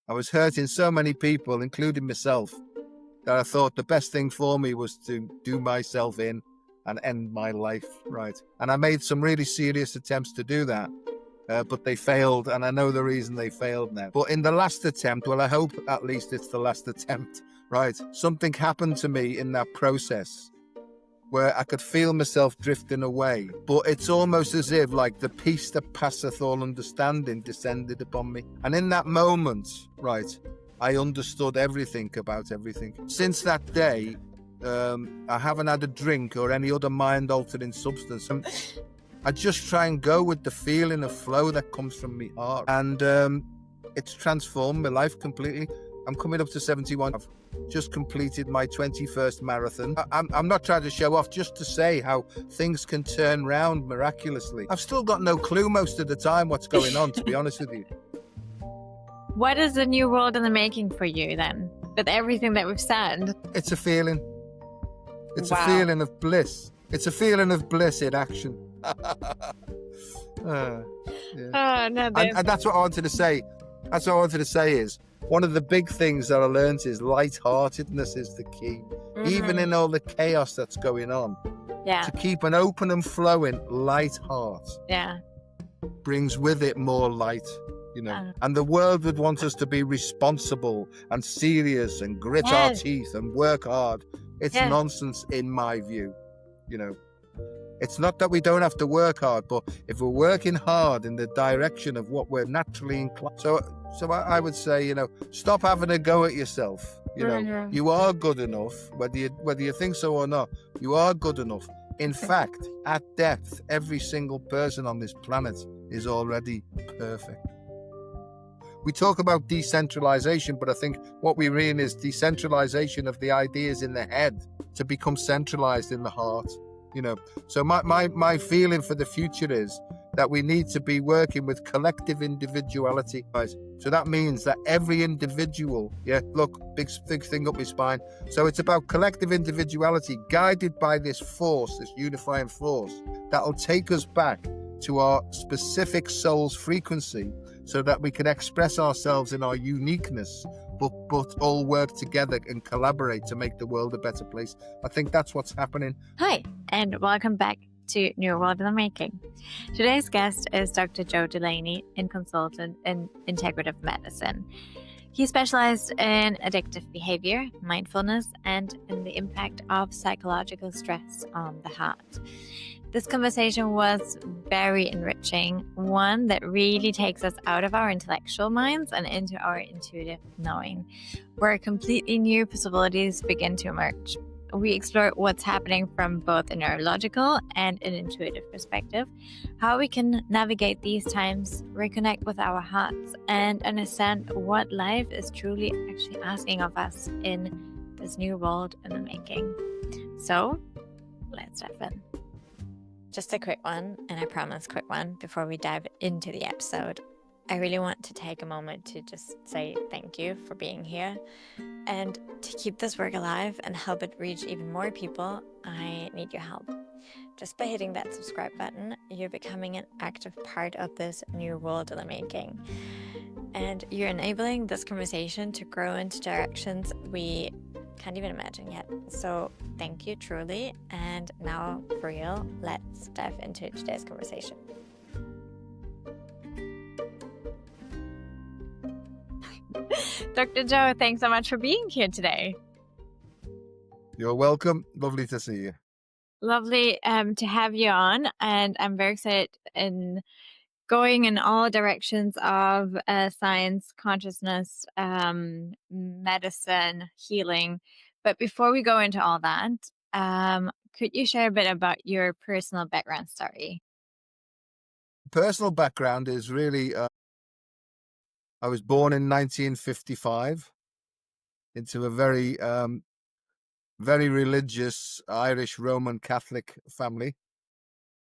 I was hurting so many people, including myself, that I thought the best thing for me was to do myself in and end my life, right? And I made some really serious attempts to do that, but they failed, and I know the reason they failed now. But in the last attempt, well, I hope at least it's the last attempt, right? Something happened to me in that process where I could feel myself drifting away. But it's almost as if like the peace that passeth all understanding descended upon me. And in that moment, right, I understood everything about everything. Since that day, I haven't had a drink or any other mind-altering substance. I just try and go with the feeling of flow that comes from my heart. And it's transformed my life completely. I'm coming up to 71. I've just completed my 21st marathon. I'm not trying to show off, just to say how things can turn round miraculously. I've still got no clue most of the time what's going on, to be honest with you. What is a new world in the making for you then, with everything that we've said? It's a feeling. It's Wow. a feeling of bliss. It's a feeling of bliss in action. Yeah. Oh, no, And that's what I wanted to say. That's what I wanted to say is, one of the big things that I learned is lightheartedness is the key. Even in all the chaos that's going on, to keep an open and flowing light heart brings with it more light, you know. And the world would want us to be responsible and serious and grit our teeth and work hard. It's nonsense in my view, you know. It's not that we don't have to work hard, but if we're working hard in the direction of what we're naturally inclined. So I would say, you know, stop having a go at yourself. You know, you are good enough, whether you think so or not. You are good enough. In fact, at depth, every single person on this planet is already perfect. We talk about decentralization, but I think what we mean is decentralization of the ideas in the head to become centralized in the heart. You know, so my feeling for the future is that we need to be working with collective individuality. Right? So that means that every individual, big thing up my spine. So it's about collective individuality guided by this force, this unifying force that'll take us back to our specific soul's frequency so that we can express ourselves in our uniqueness, but all work together and collaborate to make the world a better place. I think that's what's happening. Hi, and welcome back to New World in the Making. Today's guest is Dr. Joe Delaney, a consultant in integrative medicine. He specialized in addictive behavior, mindfulness, and in the impact of psychological stress on the heart. This conversation was very enriching, one that really takes us out of our intellectual minds and into our intuitive knowing, where completely new possibilities begin to emerge. We explore what's happening from both a neurological and an intuitive perspective, how we can navigate these times, reconnect with our hearts, and understand what life is truly actually asking of us in this new world in the making. So, let's dive in. Just a quick one, and I promise quick one, before we dive into the episode. I really want to take a moment to just say thank you for being here. And to keep this work alive and help it reach even more people, I need your help. Just by hitting that subscribe button, you're becoming an active part of this new world in the making. And you're enabling this conversation to grow into directions we can't even imagine yet. So thank you truly. And now for real, let's dive into today's conversation. Dr. Joe, thanks so much for being here today. You're welcome. Lovely to see you. Lovely to have you on. And I'm very excited in going in all directions of science, consciousness, medicine, healing. But before we go into all that, could you share a bit about your personal background story? Personal background is really, I was born in 1955 into a very, very religious Irish Roman Catholic family.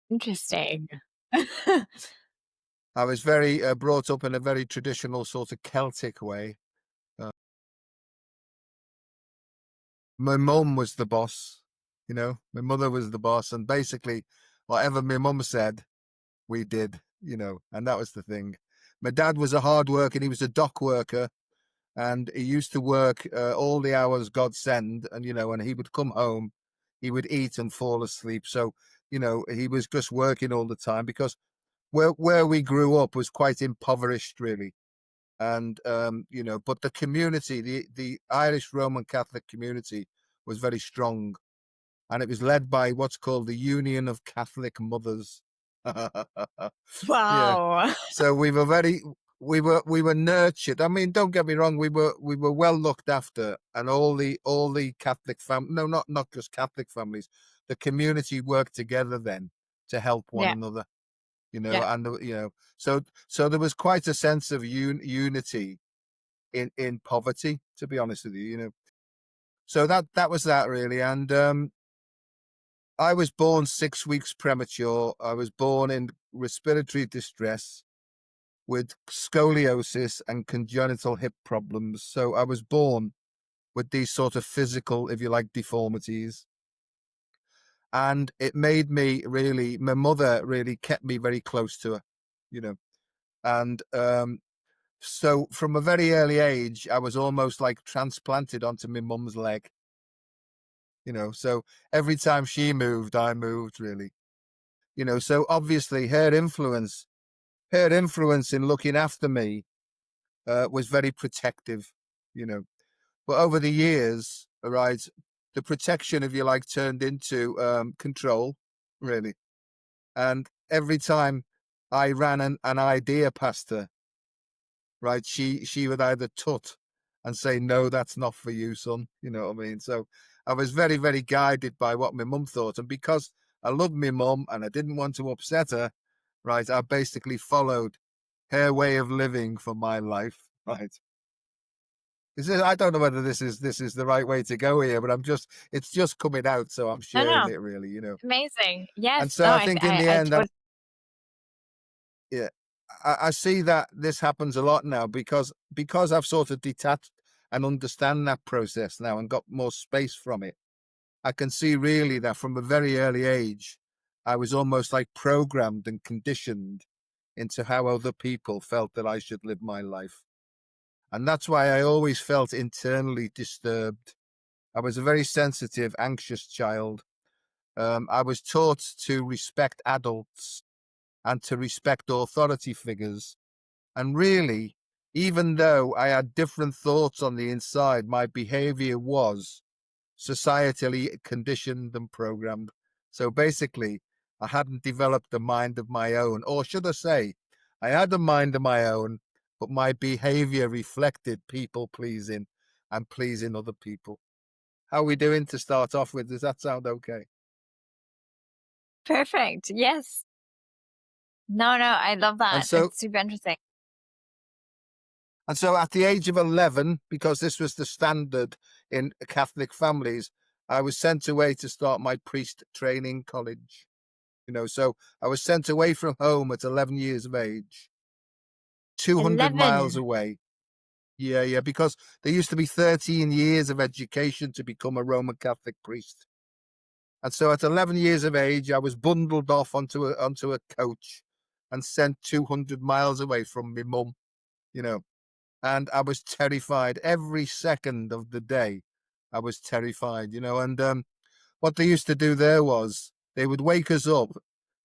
Interesting. I was very brought up in a very traditional sort of Celtic way. My mum was the boss, you know, my mother was the boss, and basically whatever my mum said, we did, you know, and that was the thing. My dad was a hard worker, and he was a dock worker, and he used to work all the hours God send, and and he would come home, he would eat and fall asleep. So he was just working all the time, because where we grew up was quite impoverished, really. And but the community, the Irish Roman Catholic community, was very strong, and it was led by what's called the Union of Catholic Mothers. Yeah. Wow. So we were nurtured. I mean, don't get me wrong, we were well looked after, and all the Catholic no, not just Catholic families, the community worked together then to help one Yeah. another. Yeah. And so there was quite a sense of unity in poverty, to be honest with you. So that was that, really. And I was born 6 weeks premature. I was born in respiratory distress with scoliosis and congenital hip problems. So I was born with these sort of physical, if you like, deformities. And it made me really, my mother really kept me very close to her. And so from a very early age, I was almost like transplanted onto my mum's leg. So every time she moved, I moved, really. So obviously her influence in looking after me was very protective. But over the years, right, the protection, if you like, turned into control, really. And every time I ran an idea past her, right, she would either tut and say, no, that's not for you, son. You know what I mean? So I was very, very guided by what my mum thought. And because I loved my mum and I didn't want to upset her, right, I basically followed her way of living for my life, right? I don't know whether this is the right way to go here, but it's just coming out, so I'm No, sharing no. it, really. Amazing. And Yes. so No, I think in the I end, totally. yeah, I see that this happens a lot now, because I've sort of detached and understand that process now and got more space from it. I can see really that from a very early age, I was almost like programmed and conditioned into how other people felt that I should live my life. And that's why I always felt internally disturbed. I was a very sensitive, anxious child. I was taught to respect adults and to respect authority figures. And really, even though I had different thoughts on the inside, my behavior was societally conditioned and programmed. So basically, I hadn't developed a mind of my own, or should I say, I had a mind of my own, but my behavior reflected people pleasing and pleasing other people. How are we doing to start off with? Does that sound okay? Perfect. Yes. No, no, I love And that. so, It's super interesting. at the age of 11, because this was the standard in Catholic families, I was sent away to start my priest training college. So I was sent away from home at 11 years of age, 200 miles 11. away. Yeah, yeah, because there used to be 13 years of education to become a Roman Catholic priest. And so at 11 years of age, I was bundled off onto a coach and sent 200 miles away from my mum, you know. And I was terrified every second of the day. I was terrified. And what they used to do there was they would wake us up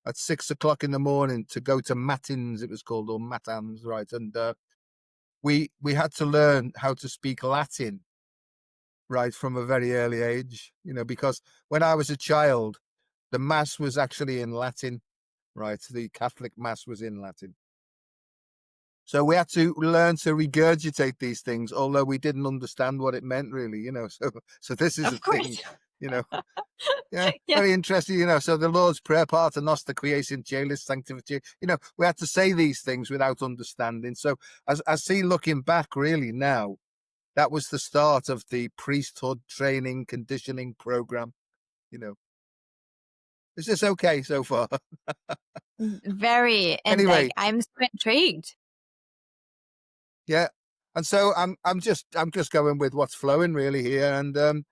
at 6 o'clock in the morning to go to matins, it was called, or matins, right? And we had to learn how to speak Latin, right, from a very early age, because when I was a child, the mass was actually in Latin, right? The Catholic mass was in Latin. So we had to learn to regurgitate these things, although we didn't understand what it meant, really. So this is a Of thing, course. you know. Yeah, Yeah. very interesting. So the Lord's Prayer, Pater Noster, Quies in Caelis, Sanctificatus. We had to say these things without understanding. So as I see, looking back, really now, that was the start of the priesthood training conditioning program. Is this okay so far? Very. And like, Anyway, I'm so intrigued. yeah. And so I'm just going with what's flowing, really, here. And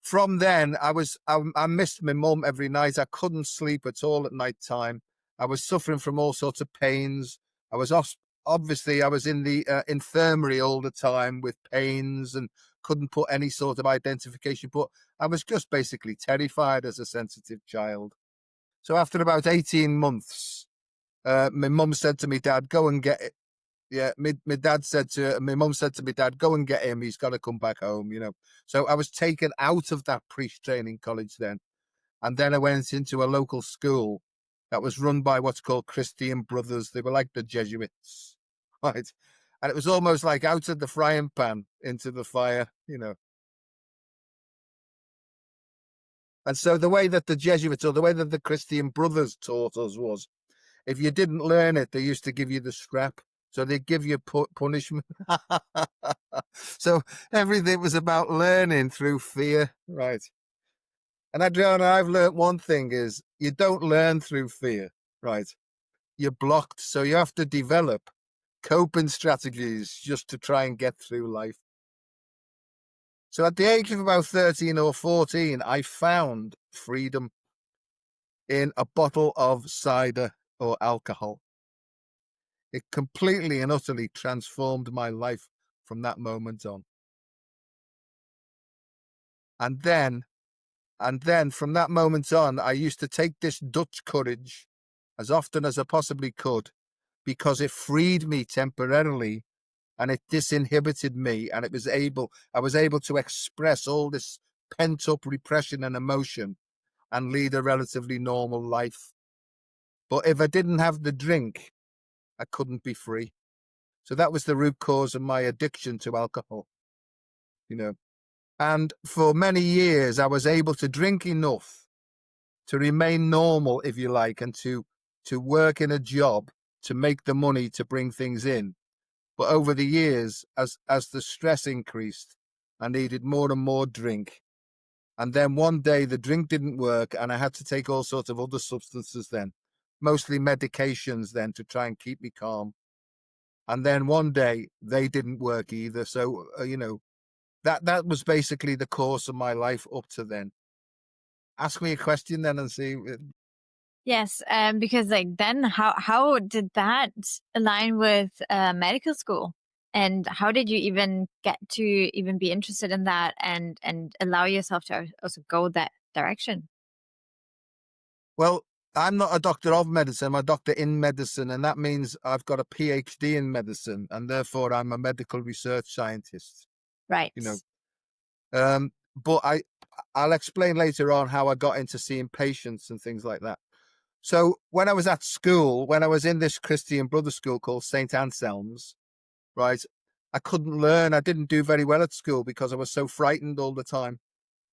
from then, I missed my mum every night. I couldn't sleep at all at night time. I was suffering from all sorts of pains. I was obviously I was in the infirmary all the time with pains and couldn't put any sort of identification, but I was just basically terrified as a sensitive child. So after about 18 months, my mum said to me, Dad, go and get it. Yeah, my mum said to me, Dad, go and get him. He's got to come back home, you know. So I was taken out of that priest training college then. And then I went into a local school that was run by what's called Christian Brothers. They were like the Jesuits, right? And it was almost like out of the frying pan into the fire, you know. And so the way that the Jesuits, or the way that the Christian Brothers taught us, was if you didn't learn it, they used to give you the scrap. So they give you punishment. So everything was about learning through fear, right? And Adriana, I've learned one thing is you don't learn through fear, right? You're blocked. So you have to develop coping strategies just to try and get through life. So at the age of about 13 or 14, I found freedom in a bottle of cider or alcohol. It completely and utterly transformed my life from that moment on. And then from that moment on, I used to take this Dutch courage as often as I possibly could, because it freed me temporarily and it disinhibited me, and I was able to express all this pent up repression and emotion and lead a relatively normal life. But if I didn't have the drink, I couldn't be free. So that was the root cause of my addiction to alcohol, you know. And for many years, I was able to drink enough to remain normal, if you like, and to work in a job to make the money to bring things in. But over the years, as the stress increased, I needed more and more drink. And then one day the drink didn't work and I had to take all sorts of other substances then, mostly medications then, to try and keep me calm. And then one day they didn't work either. So, you know, that was basically the course of my life up to then. Ask me a question then and see. Yes, because like then how did that align with medical school? And how did you even get to even be interested in that and allow yourself to also go that direction? Well, I'm not a doctor of medicine. I'm a doctor in medicine, and that means I've got a PhD in medicine, and therefore I'm a medical research scientist. Right. You know, but I'll explain later on how I got into seeing patients and things like that. So when I was at school, when I was in this Christian Brother school called St. Anselm's, right, I couldn't learn. I didn't do very well at school because I was so frightened all the time.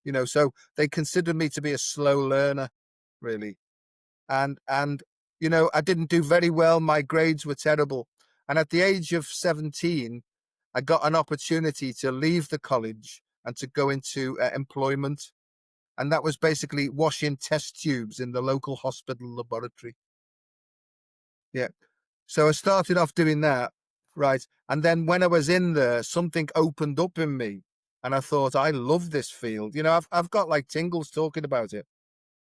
You know, so they considered me to be a slow learner, really. And you know, I didn't do very well. My grades were terrible. And at the age of 17, I got an opportunity to leave the college and to go into employment. And that was basically washing test tubes in the local hospital laboratory. Yeah. So I started off doing that, right? And then when I was in there, something opened up in me. And I thought, I love this field. You know, I've got like tingles talking about it.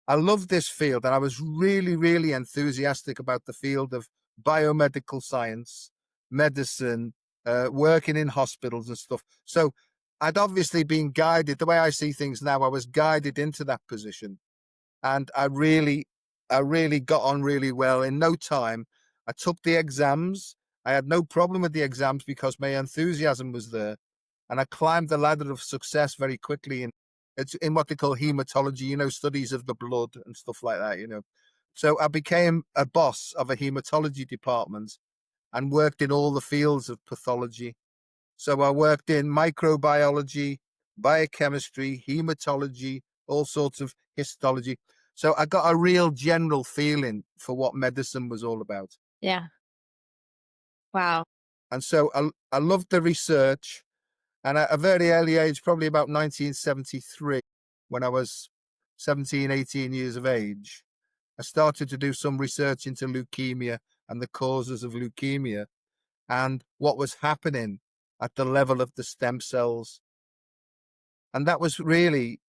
I love this field, and I was really, really enthusiastic about the field of biomedical science, medicine, working in hospitals and stuff. So I'd obviously been guided, the way I see things now, I was guided into that position. And I really got on really well. In no time, I took the exams. I had no problem with the exams because my enthusiasm was there. And I climbed the ladder of success very quickly. It's in what they call hematology, you know, studies of the blood and stuff like that, you know. So I became a boss of a hematology department and worked in all the fields of pathology. So I worked in microbiology, biochemistry, hematology, all sorts of histology. So I got a real general feeling for what medicine was all about. Yeah. Wow. And so I loved the research. And at a very early age, probably about 1973, when I was 17, 18 years of age, I started to do some research into leukemia and the causes of leukemia and what was happening at the level of the stem cells. And that was really,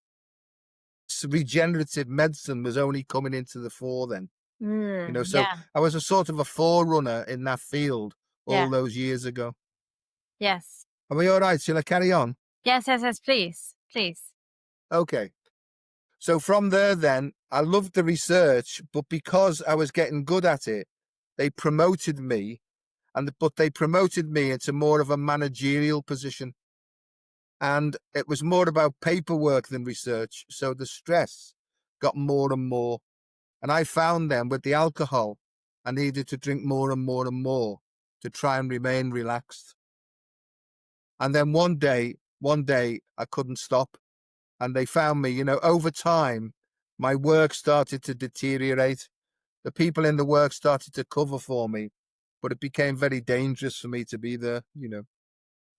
regenerative medicine was only coming into the fore then. You know, so Yeah. I was a sort of a forerunner in that field all those years ago. Yes. Are we all right? Shall I carry on? Yes, please. Okay. So from there, then, I loved the research, but because I was getting good at it, they promoted me, but they promoted me into more of a managerial position. And it was more about paperwork than research. So the stress got more and more. And I found then with the alcohol, I needed to drink more and more and more to try and remain relaxed. And then one day I couldn't stop. And they found me, over time, my work started to deteriorate. The people in the work started to cover for me, but it became very dangerous for me to be there,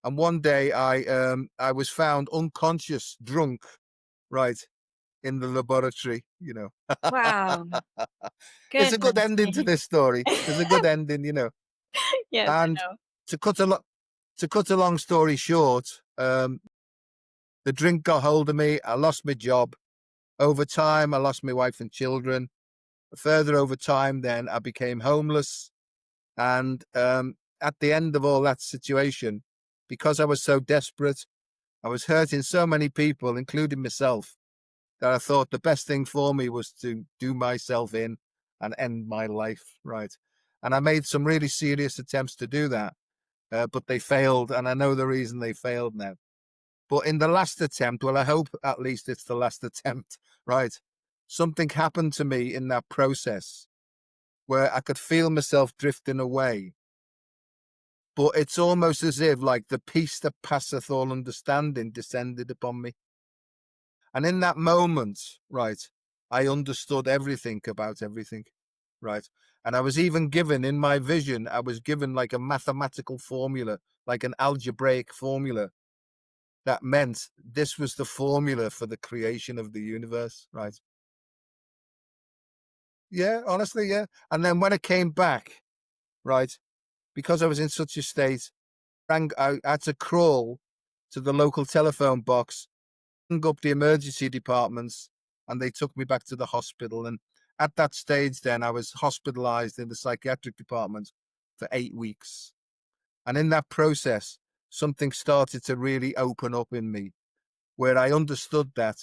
And one day I was found unconscious, drunk, right, in the laboratory, Wow. It's a good ending to this story. There's a good ending, Yes, And I know. to cut a long story short, the drink got hold of me. I lost my job. Over time, I lost my wife and children. Further over time, then I became homeless. And at the end of all that situation, because I was so desperate, I was hurting so many people, including myself, that I thought the best thing for me was to do myself in and end my life, right? And I made some really serious attempts to do that, but they failed. And I know the reason they failed now. But in the last attempt, well, I hope at least it's the last attempt, right? Something happened to me in that process where I could feel myself drifting away. But it's almost as if like the peace that passeth all understanding descended upon me. And in that moment, right, I understood everything about everything, right? And I was even given in my vision, I was given like a mathematical formula, like an algebraic formula that meant this was the formula for the creation of the universe, right? Yeah, honestly, yeah. And then when I came back, right, because I was in such a state, I had to crawl to the local telephone box, rang up the emergency departments, and they took me back to the hospital. And at that stage, then I was hospitalized in the psychiatric department for 8 weeks. And in that process, something started to really open up in me, where I understood that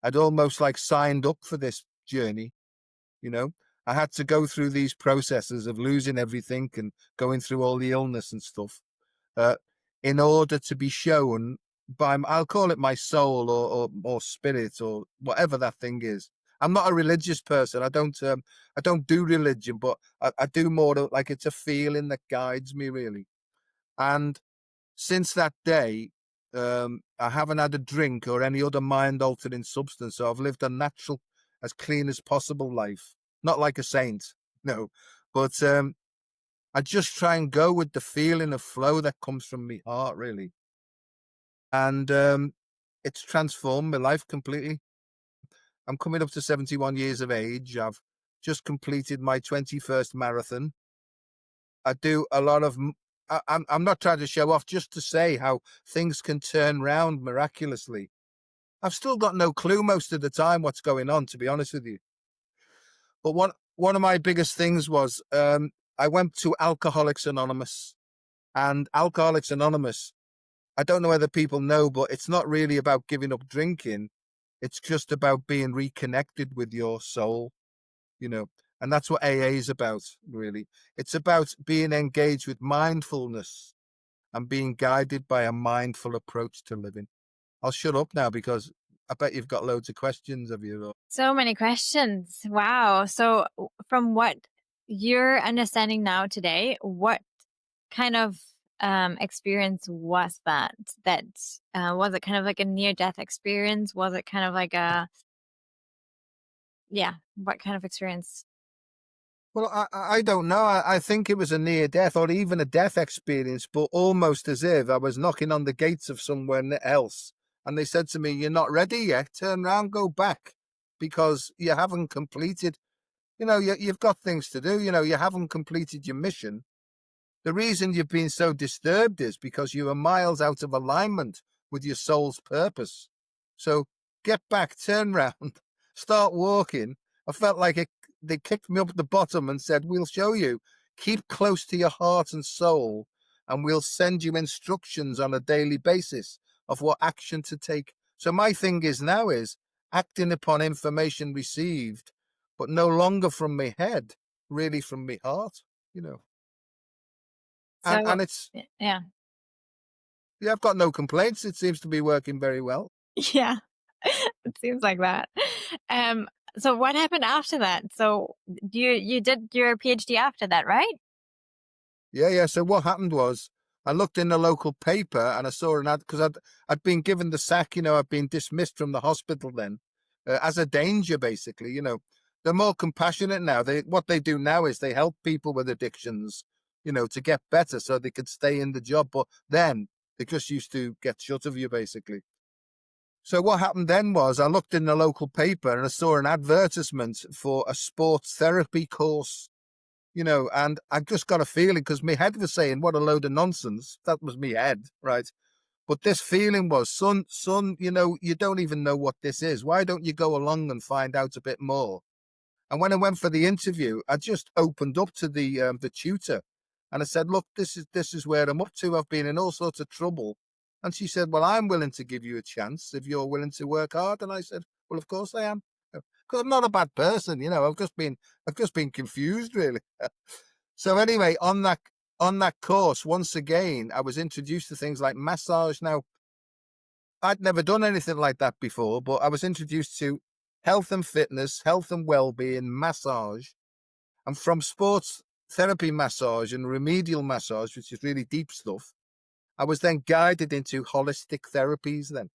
I'd almost like signed up for this journey. I had to go through these processes of losing everything and going through all the illness and stuff in order to be shown by, I'll call it my soul or spirit or whatever that thing is. I'm not a religious person. I don't do religion, but I do more like it's a feeling that guides me really. And since that day, I haven't had a drink or any other mind-altering substance. So I've lived a natural, as clean as possible life. Not like a saint, no. But I just try and go with the feeling of flow that comes from my heart, really. And it's transformed my life completely. I'm coming up to 71 years of age. I've just completed my 21st marathon. I do a lot of I'm not trying to show off, just to say how things can turn round miraculously. I've still got no clue most of the time what's going on, to be honest with you. But one of my biggest things was I went to Alcoholics Anonymous. And Alcoholics Anonymous, I don't know whether people know, but it's not really about giving up drinking. It's just about being reconnected with your soul, and that's what AA is about, really. It's about being engaged with mindfulness and being guided by a mindful approach to living. I'll shut up now because I bet you've got loads of questions, have you? So many questions. Wow. So from what you're understanding now today, what kind of experience was that? Was it kind of like a near-death experience? Was it kind of like what kind of experience? Well, I don't know. I think it was a near death or even a death experience, but almost as if I was knocking on the gates of somewhere else. And they said to me, "You're not ready yet. Turn around, go back, because you haven't completed, you've got things to do. You haven't completed your mission. The reason you've been so disturbed is because you are miles out of alignment with your soul's purpose. So get back, turn round, start walking." I felt like they kicked me up at the bottom and said, "We'll show you. keep close to your heart and soul, and we'll send you instructions on a daily basis of what action to take. So my thing is now is acting upon information received, but no longer from my head, really from my heart, you know. So, And it's, yeah. yeah, I've got no complaints. It seems to be working very well. Yeah. It seems like that. Um, so what happened after that? So you did your PhD after that, right? Yeah. So what happened was I looked in the local paper and I saw an ad because I'd been given the sack. You know, I'd been dismissed from the hospital then as a danger, basically. You know, they're more compassionate now. What they do now is they help people with addictions, you know, to get better so they could stay in the job. But then they just used to get shut of you, basically. So what happened then was I looked in the local paper and I saw an advertisement for a sports therapy course, you know, and I just got a feeling because my head was saying, what a load of nonsense. That was my head, right? But this feeling was, son, you know, you don't even know what this is. Why don't you go along and find out a bit more? And when I went for the interview, I just opened up to the tutor, and I said, "Look, this is where I'm up to. I've been in all sorts of trouble." And she said, "Well, I'm willing to give you a chance if you're willing to work hard." And I said, "Well, of course I am, because I'm not a bad person, you know. I've just been confused, really." So anyway, on that course, once again, I was introduced to things like massage. Now, I'd never done anything like that before, but I was introduced to health and fitness, health and well-being, massage, and from sports therapy massage and remedial massage, which is really deep stuff, I was then guided into holistic therapies then.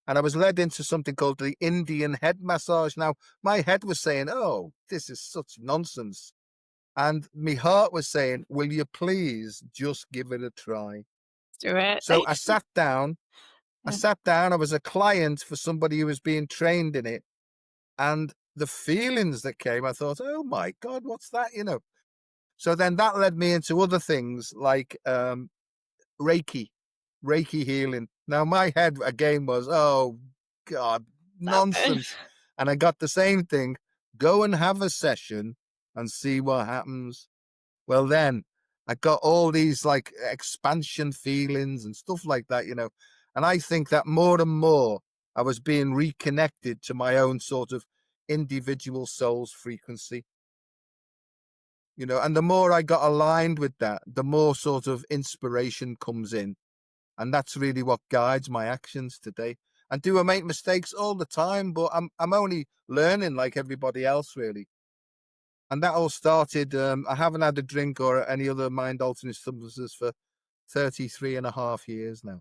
And I was led into something called the Indian head massage. Now, my head was saying, oh, this is such nonsense. And my heart was saying, will you please just give it a try? Let's do it. So I sat down. I was a client for somebody who was being trained in it. And the feelings that came, I thought, oh my God, what's that? You know? So then that led me into other things like Reiki healing. Now my head again was, oh God, Stop it. nonsense. And I got the same thing. Go and have a session and see what happens. Well, then I got all these like expansion feelings and stuff like that, you know. And I think that more and more I was being reconnected to my own sort of individual soul's frequency, you know. And the more I got aligned with that, the more sort of inspiration comes in. And that's really what guides my actions today. And do I make mistakes all the time? But I'm only learning like everybody else, really. And that all started, I haven't had a drink or any other mind-altering substances for 33 and a half years now.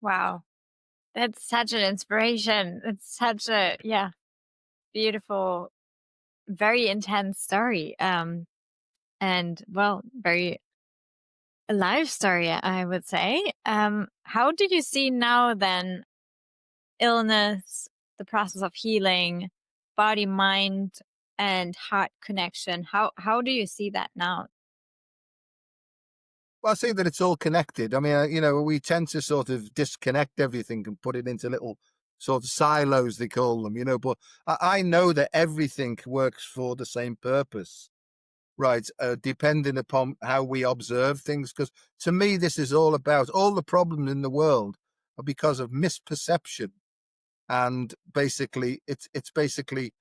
Wow. That's such an inspiration. It's such a, yeah, beautiful, very intense story. And well, very alive story, I would say. How do you see now then illness, the process of healing, body, mind, and heart connection? How do you see that now? Well, I see that it's all connected. I mean, you know, we tend to sort of disconnect everything and put it into little sort of silos, they call them, you know, but I know that everything works for the same purpose, right? Depending upon how we observe things. Because to me, this is all about all the problems in the world are because of misperception. And basically, it's basically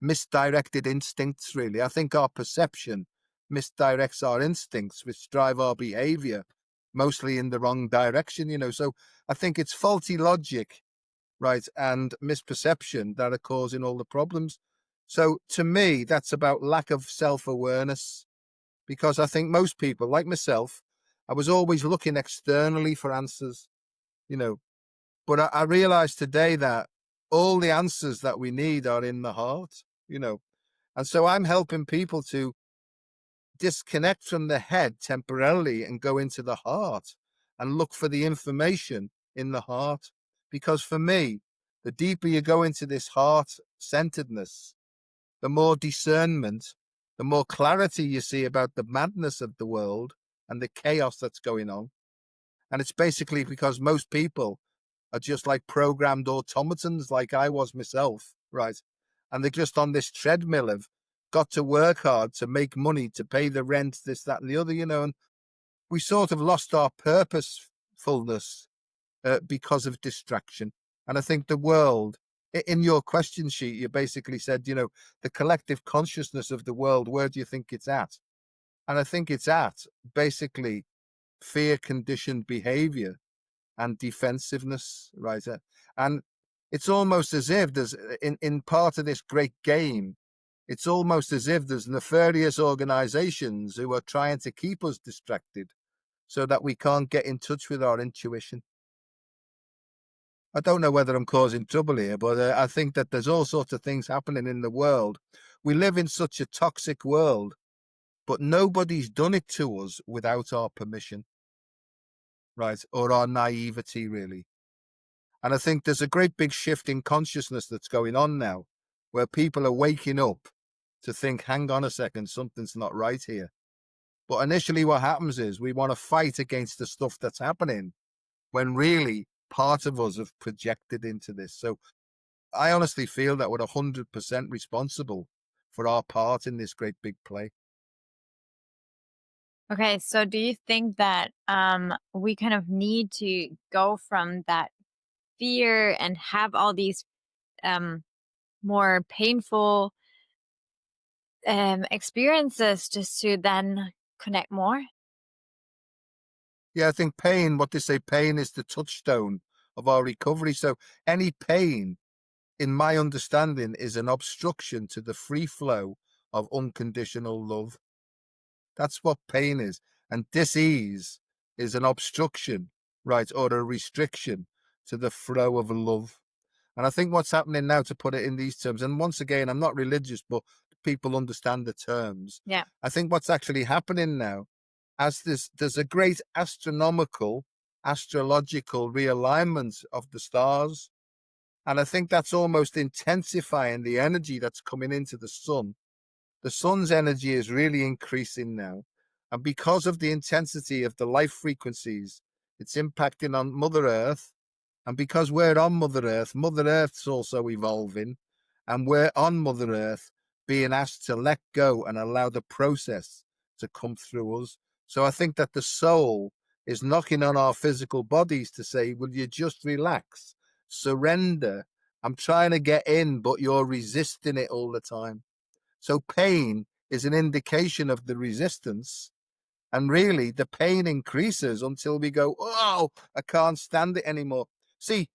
misdirected instincts, really. I think our perception misdirects our instincts, which drive our behavior mostly in the wrong direction, you know. So I think it's faulty logic, right, and misperception that are causing all the problems. So to me, that's about lack of self-awareness, because I think most people, like myself, I was always looking externally for answers, you know. But I realized today that all the answers that we need are in the heart, you know. And so I'm helping people to disconnect from the head temporarily and go into the heart and look for the information in the heart. Because for me, the deeper you go into this heart centeredness, the more discernment, the more clarity you see about the madness of the world and the chaos that's going on. And it's basically because most people are just like programmed automatons, like I was myself, right? And they're just on this treadmill of got to work hard to make money, to pay the rent, this, that, and the other, and we sort of lost our purposefulness because of distraction. And I think the world, in your question sheet, you basically said, the collective consciousness of the world, where do you think it's at? And I think it's at basically fear conditioned behavior and defensiveness, right? And it's almost as if there's, in part of this great game, it's almost as if there's nefarious organizations who are trying to keep us distracted so that we can't get in touch with our intuition. I don't know whether I'm causing trouble here, but I think that there's all sorts of things happening in the world. We live in such a toxic world, but nobody's done it to us without our permission, right? Or our naivety, really. And I think there's a great big shift in consciousness that's going on now, where people are waking up to think, hang on a second, something's not right here. But initially what happens is we want to fight against the stuff that's happening when really part of us have projected into this. So I honestly feel that we're 100% responsible for our part in this great big play. Okay, so do you think that we kind of need to go from that fear and have all these more painful experiences just to then connect more? Yeah, I think pain, what they say, pain is the touchstone of our recovery. So any pain, in my understanding, is an obstruction to the free flow of unconditional love. That's what pain is. And dis-ease is an obstruction, right, or a restriction to the flow of love. And I think what's happening now, to put it in these terms, and once again, I'm not religious, but people understand the terms. Yeah. I think what's actually happening now, as there's a great astrological realignment of the stars. And I think that's almost intensifying the energy that's coming into the sun. The sun's energy is really increasing now. And because of the intensity of the life frequencies, it's impacting on Mother Earth. And because we're on Mother Earth's also evolving. And we're on Mother Earth being asked to let go and allow the process to come through us. So I think that the soul is knocking on our physical bodies to say, will you just relax, surrender? I'm trying to get in, but you're resisting it all the time. So pain is an indication of the resistance. And really, the pain increases until we go, oh, I can't stand it anymore. See,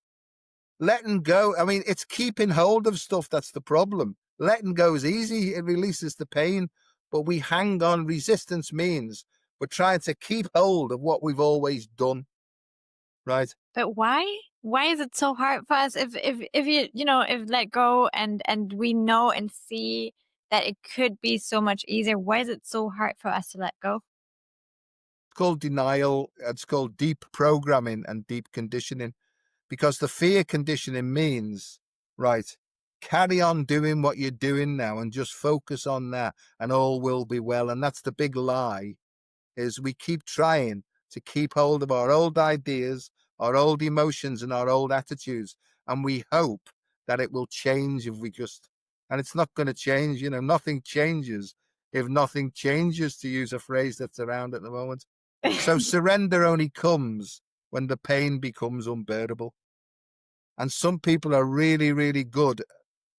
letting go, I mean, it's keeping hold of stuff that's the problem. Letting go is easy. It releases the pain, but we hang on. Resistance means we're trying to keep hold of what we've always done, right? But why? Why is it so hard for us if if let go and we know and see that it could be so much easier? Why is it so hard for us to let go? It's called denial. It's called deep programming and deep conditioning, because the fear conditioning means, right, carry on doing what you're doing now and just focus on that and all will be well. And that's the big lie, is we keep trying to keep hold of our old ideas, our old emotions and our old attitudes. And we hope that it will change if we just, and it's not going to change. Nothing changes if nothing changes, to use a phrase that's around at the moment. So surrender only comes when the pain becomes unbearable. And some people are really, really good,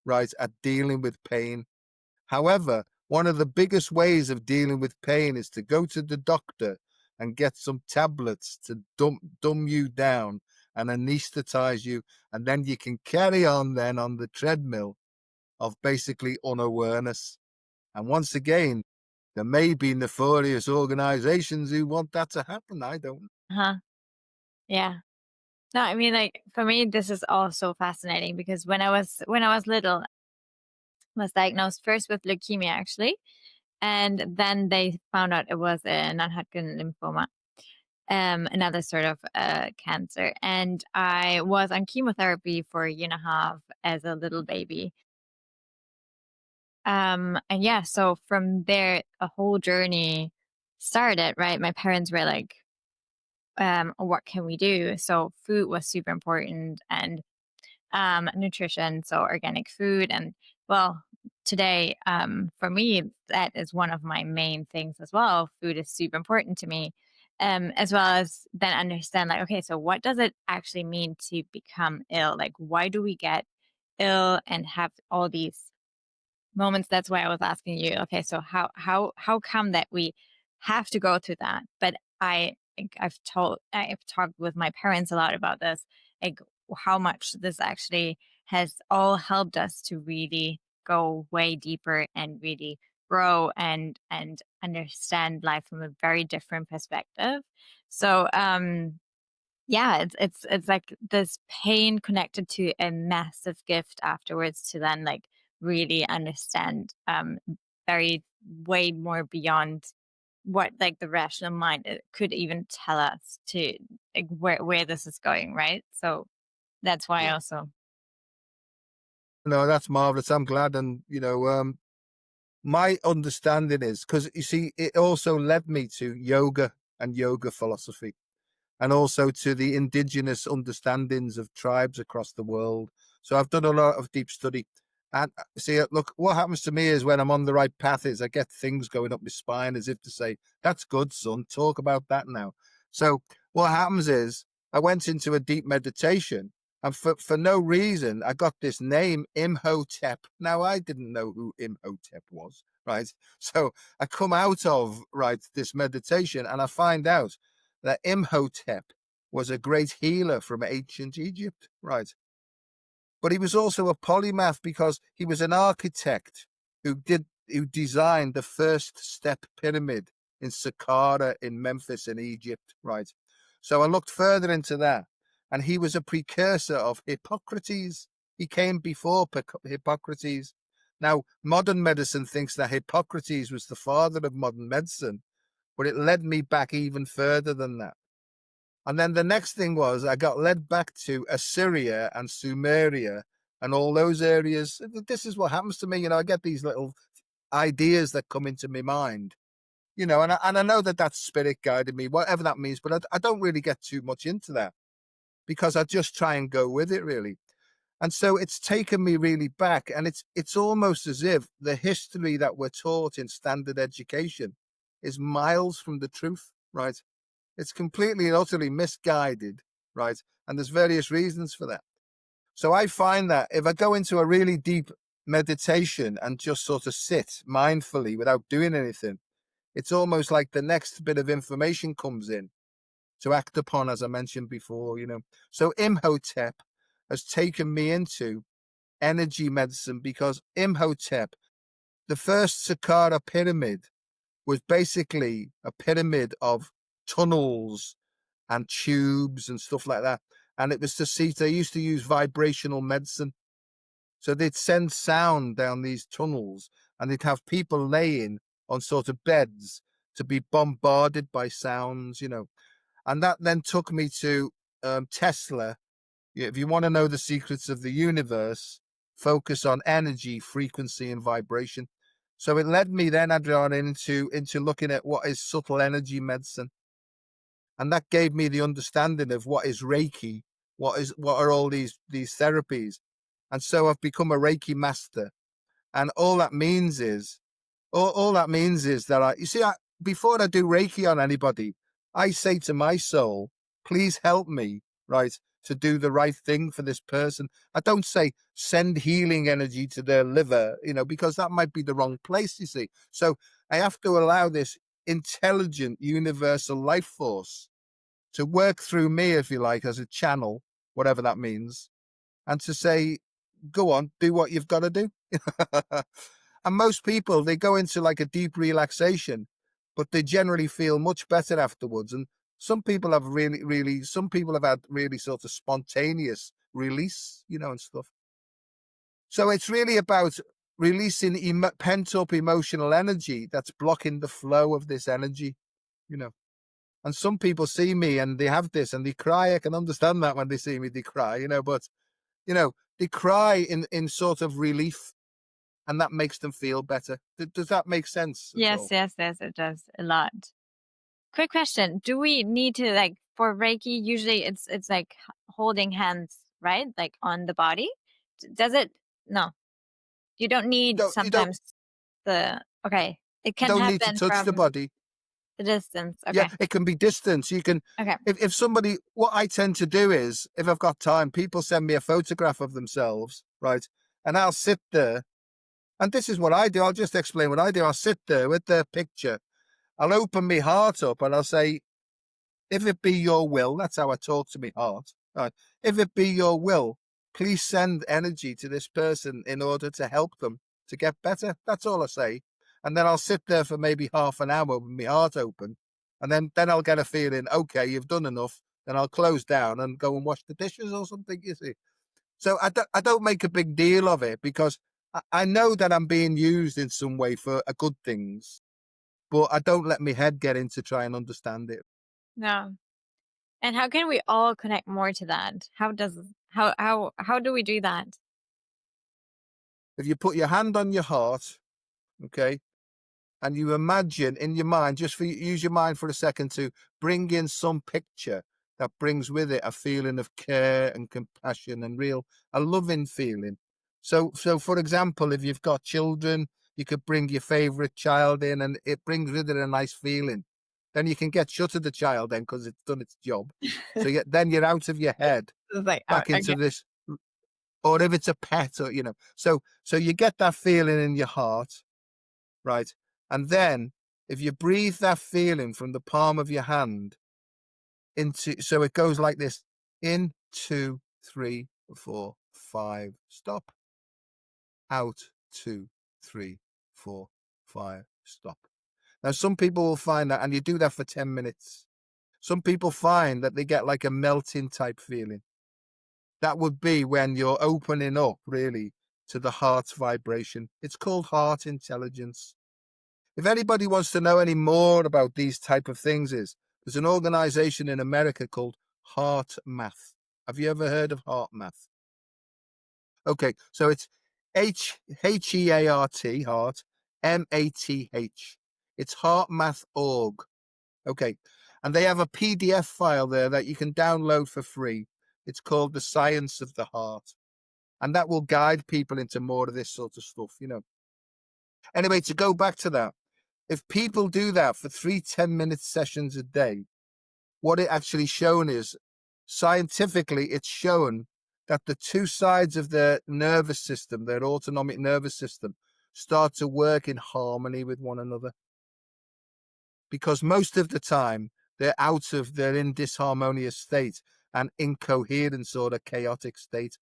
right, at dealing with pain. However, one of the biggest ways of dealing with pain is to go to the doctor and get some tablets to dumb you down and anesthetize you. And then you can carry on then on the treadmill of basically unawareness. And once again, there may be nefarious organizations who want that to happen. I don't. Yeah. No, I mean, like, for me, this is all so fascinating because when I was little, I was diagnosed first with leukemia, actually, and then they found out it was a non-Hodgkin lymphoma, another sort of cancer. And I was on chemotherapy for a year and a half as a little baby. And yeah, so from there, a whole journey started. Right, my parents were like, what can we do? So food was super important, and nutrition, so organic food, and well, today, for me, that is one of my main things as well. Food is super important to me. As well as then understand, like, okay, so what does it actually mean to become ill? Like, why do we get ill and have all these moments? That's why I was asking you, okay, so how come that we have to go through that? But I think I've talked with my parents a lot about this, like how much this actually has all helped us to really go way deeper and really grow and understand life from a very different perspective. So yeah, it's like this pain connected to a massive gift afterwards to then like really understand very way more beyond what like the rational mind could even tell us to like where this is going, right? So that's why Yeah. also. No, that's marvelous. I'm glad. And, my understanding is because you see, it also led me to yoga and yoga philosophy, and also to the indigenous understandings of tribes across the world. So I've done a lot of deep study. And see, look, what happens to me is when I'm on the right path is I get things going up my spine as if to say, that's good, son, talk about that now. So what happens is I went into a deep meditation, and for no reason, I got this name, Imhotep. Now, I didn't know who Imhotep was, right? So I come out of, right, this meditation and I find out that Imhotep was a great healer from ancient Egypt, right? But he was also a polymath because he was an architect who designed the first step pyramid in Saqqara in Memphis in Egypt, right? So I looked further into that, and he was a precursor of Hippocrates. He came before Hippocrates. Now, modern medicine thinks that Hippocrates was the father of modern medicine, but it led me back even further than that. And then the next thing was I got led back to Assyria and Sumeria and all those areas. This is what happens to me. I get these little ideas that come into my mind, and I know that that's spirit guided me, whatever that means, but I don't really get too much into that because I just try and go with it, really. And so it's taken me really back. And it's almost as if the history that we're taught in standard education is miles from the truth, right? It's completely and utterly misguided, right? And there's various reasons for that. So I find that if I go into a really deep meditation and just sort of sit mindfully without doing anything, it's almost like the next bit of information comes in to act upon, as I mentioned before. So Imhotep has taken me into energy medicine because Imhotep, the first Saqqara pyramid, was basically a pyramid of tunnels and tubes and stuff like that. And it was to see, they used to use vibrational medicine. So they'd send sound down these tunnels and they'd have people laying on sort of beds to be bombarded by sounds. And that then took me to Tesla. If you want to know the secrets of the universe, focus on energy, frequency, and vibration. So it led me then, Adriana, into looking at what is subtle energy medicine. And that gave me the understanding of what is Reiki, what are all these therapies. And so I've become a Reiki master. And all that means is that before I do Reiki on anybody, I say to my soul, please help me, right, to do the right thing for this person. I don't say send healing energy to their liver, because that might be the wrong place, you see. So I have to allow this intelligent universal life force to work through me, if you like, as a channel, whatever that means, and to say, go on, do what you've got to do. And most people, they go into like a deep relaxation, but they generally feel much better afterwards. And some people have some people have had really sort of spontaneous release, and stuff. So it's really about releasing pent up emotional energy that's blocking the flow of this energy, you know. And some people see me and they have this and they cry. I can understand that when they see me, they cry, but, they cry in sort of relief, and that makes them feel better. Does that make sense at Yes, all? yes, yes, it does a lot. Quick question. Do we need to like for Reiki, usually it's like holding hands, right? Like on the body? Does it? No. You don't need You don't sometimes okay. It can don't need to happen touch the from body. the distance. Yeah, Okay. it can be distance. You can, Okay. if somebody, what I tend to do is, if I've got time, people send me a photograph of themselves, right? And I'll sit there, and this is what I do. I'll just explain what I do. I'll sit there with their picture. I'll open my heart up and I'll say, if it be your will, that's how I talk to my heart. Right? If it be your will, please send energy to this person in order to help them to get better. That's all I say. And then I'll sit there for maybe half an hour with my heart open. And then I'll get a feeling, okay, you've done enough. Then I'll close down and go and wash the dishes or something, you see. So I don't make a big deal of it because I know that I'm being used in some way for a good things, but I don't let my head get into try and understand it. No. And how can we all connect more to that? How do we do that? If you put your hand on your heart, okay, and you imagine in your mind, just use your mind for a second to bring in some picture that brings with it a feeling of care and compassion and a loving feeling. So for example, if you've got children, you could bring your favorite child in and it brings with it a nice feeling. Then you can get shut of the child then because it's done its job. So then you're out of your head It's like, back into okay. this, or if it's a pet or, so you get that feeling in your heart, right? And then if you breathe that feeling from the palm of your hand so it goes like this: in, 2, 3, 4, 5, stop. Out, 2, 3, 4, 5, stop. Now, some people will find that, and you do that for 10 minutes. Some people find that they get like a melting type feeling. That would be when you're opening up really to the heart's vibration. It's called heart intelligence. If anybody wants to know any more about these type of things, there's an organization in America called Heart Math. Have you ever heard of Heart Math? Okay, so it's Heart, heart, MATH. It's heartmath.org. Okay, and they have a PDF file there that you can download for free. It's called The Science of the Heart, and that will guide people into more of this sort of stuff. Anyway, to go back to that, if people do that for 3 10-minute sessions a day, what it actually shown is, scientifically, it's shown that the two sides of their nervous system, their autonomic nervous system, start to work in harmony with one another. Because most of the time, they're in disharmonious state and incoherent sort of chaotic state.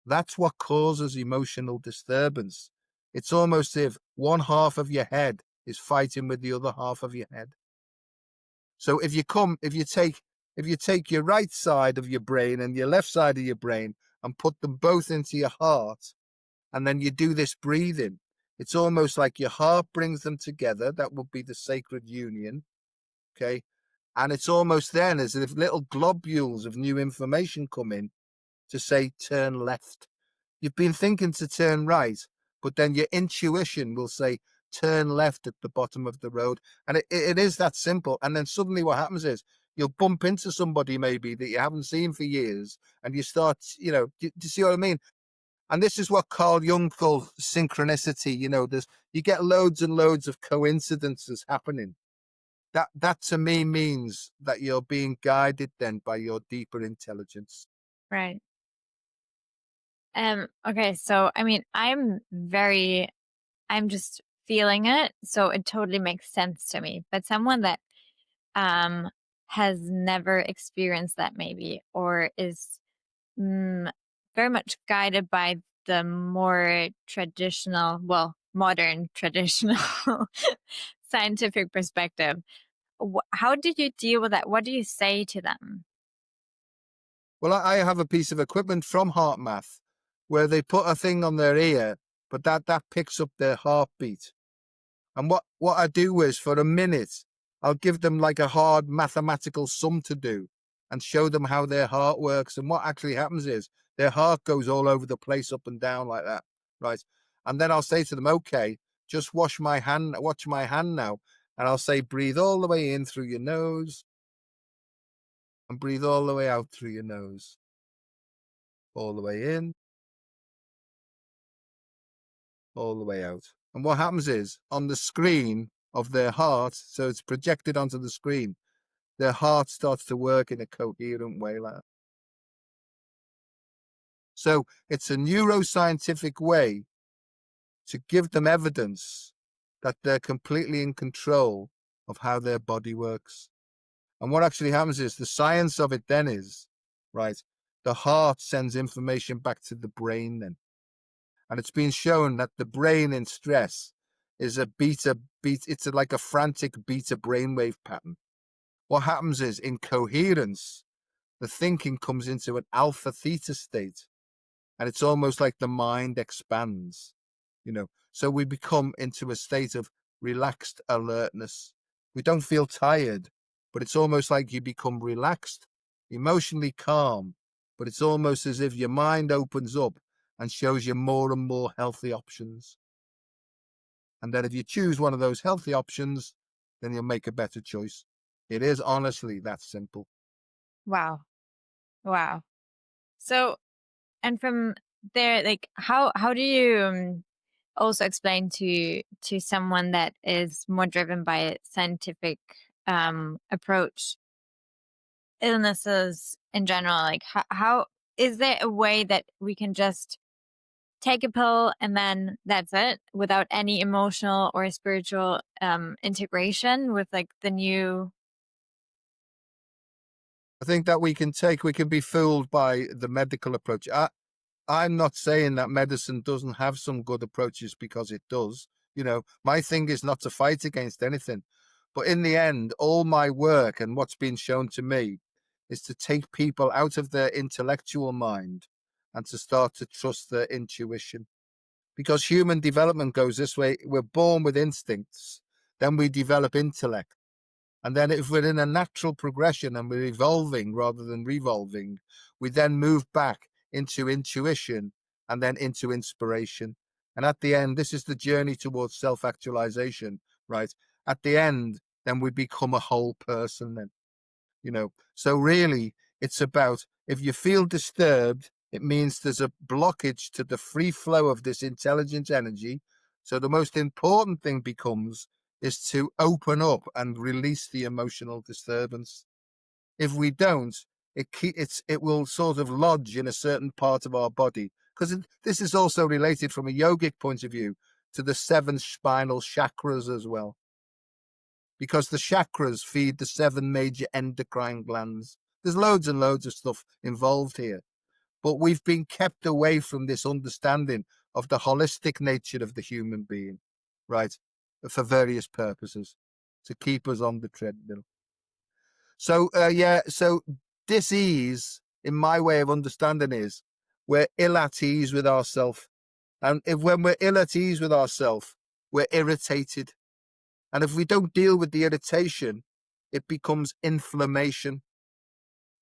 That's what causes emotional disturbance. It's almost as if one half of your head is fighting with the other half of your head. So if you take your right side of your brain and your left side of your brain and put them both into your heart, and then you do this breathing, it's almost like your heart brings them together. That would be the sacred union. Okay. And it's almost then as if little globules of new information come in to say, turn left. You've been thinking to turn right, but then your intuition will say, turn left at the bottom of the road. And it is that simple. And then suddenly what happens is you'll bump into somebody maybe that you haven't seen for years. And you start, do you see what I mean? And this is what Carl Jung called synchronicity. You get loads and loads of coincidences happening. That to me means that you're being guided then by your deeper intelligence. Right. Okay, so I mean, I'm just feeling it, so it totally makes sense to me. But someone that has never experienced that maybe, or is very much guided by the more traditional, well, modern traditional scientific perspective. How did you deal with that? What do you say to them? Well, I have a piece of equipment from HeartMath where they put a thing on their ear, but that picks up their heartbeat. And what I do is, for a minute, I'll give them like a hard mathematical sum to do and show them how their heart works. And what actually happens is their heart goes all over the place, up and down like that, right? And then I'll say to them, okay, just watch my hand now. And I'll say, breathe all the way in through your nose and breathe all the way out through your nose. All the way in all the way out. And what happens is, on the screen of their heart, so it's projected onto the screen, their heart starts to work in a coherent way like that. So it's a neuroscientific way to give them evidence that they're completely in control of how their body works. And what actually happens is, the science of it then is, right, the heart sends information back to the brain then. And it's been shown that the brain in stress is it's like a frantic beta brainwave pattern. What happens is, in coherence, the thinking comes into an alpha theta state, and it's almost like the mind expands, so we become into a state of relaxed alertness. We don't feel tired, but it's almost like you become relaxed, emotionally calm, but it's almost as if your mind opens up and shows you more and more healthy options. And then if you choose one of those healthy options, then you'll make a better choice. It is honestly that simple. Wow. So, and from there, like, how do you also explain to someone that is more driven by a scientific approach, illnesses in general? Like, how is there a way that we can just take a pill and then that's it, without any emotional or spiritual integration with like the new? I think that we can be fooled by the medical approach. I'm not saying that medicine doesn't have some good approaches, because it does. My thing is not to fight against anything. But in the end, all my work and what's been shown to me is to take people out of their intellectual mind and to start to trust their intuition. Because human development goes this way. We're born with instincts, then we develop intellect. And then if we're in a natural progression and we're evolving rather than revolving, we then move back into intuition and then into inspiration. And at the end, this is the journey towards self-actualization, right? At the end, then we become a whole person then, So really, it's about, if you feel disturbed, it means there's a blockage to the free flow of this intelligent energy. So the most important thing becomes is to open up and release the emotional disturbance. If we don't, it will sort of lodge in a certain part of our body, because this is also related from a yogic point of view to the 7 spinal chakras as well, because the chakras feed the 7 major endocrine glands. There's loads and loads of stuff involved here, but we've been kept away from this understanding of the holistic nature of the human being, right, for various purposes, to keep us on the treadmill. So, so dis-ease, in my way of understanding, is we're ill at ease with ourselves. And when we're ill at ease with ourselves, we're irritated. And if we don't deal with the irritation, it becomes inflammation.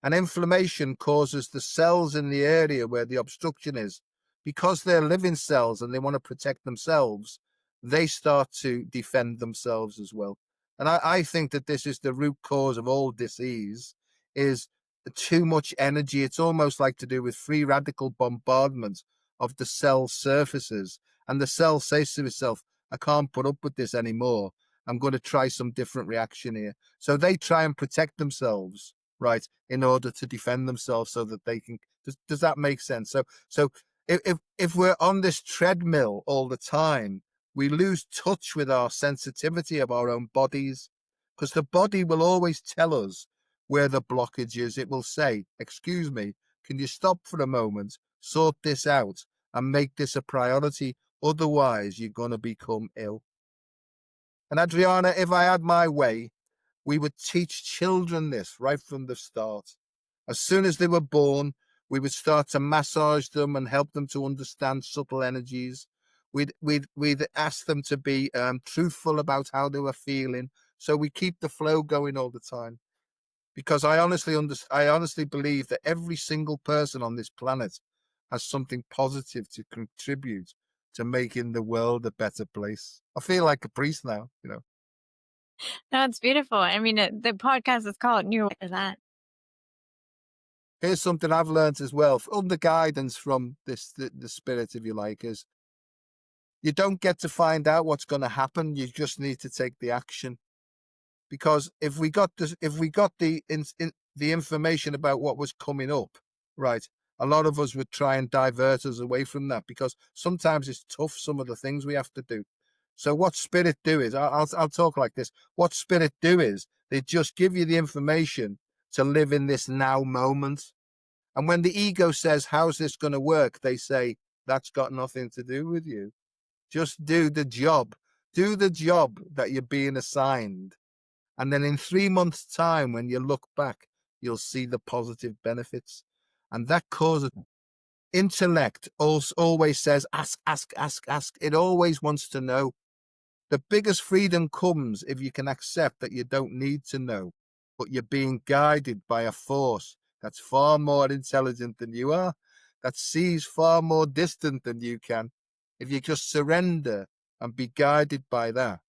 And inflammation causes the cells in the area where the obstruction is, because they're living cells and they want to protect themselves, they start to defend themselves as well. And I think that this is the root cause of all disease, is too much energy. It's almost like to do with free radical bombardment of the cell surfaces. And the cell says to itself, I can't put up with this anymore. I'm going to try some different reaction here. So they try and protect themselves, right, in order to defend themselves so that they can. Does that make sense? So if we're on this treadmill all the time, we lose touch with our sensitivity of our own bodies, because the body will always tell us where the blockage is. It will say, excuse me, can you stop for a moment, sort this out, and make this a priority? Otherwise, you're going to become ill. And Adriana, if I had my way, we would teach children this right from the start. As soon as they were born, we would start to massage them and help them to understand subtle energies. We'd ask them to be truthful about how they were feeling, so we keep the flow going all the time. Because I honestly believe that every single person on this planet has something positive to contribute to making the world a better place. I feel like a priest now, No, it's beautiful. I mean, the podcast is called New that. Here's something I've learned as well, under guidance from the spirit, if you like, is You don't get to find out what's going to happen. You just need to take the action. Because if we got the information about what was coming up, right, a lot of us would try and divert us away from that, because sometimes it's tough, some of the things we have to do. So what Spirit do is, I'll talk like this. What Spirit do is they just give you the information to live in this now moment. And when the ego says, how's this going to work? They say, that's got nothing to do with you. Just do the job. Do the job that you're being assigned. And then in 3 months' time, when you look back, you'll see the positive benefits. And that causes intellect also always says, ask, ask, ask, ask. It always wants to know. The biggest freedom comes if you can accept that you don't need to know, but you're being guided by a force that's far more intelligent than you are, that sees far more distant than you can. If you just surrender and be guided by that,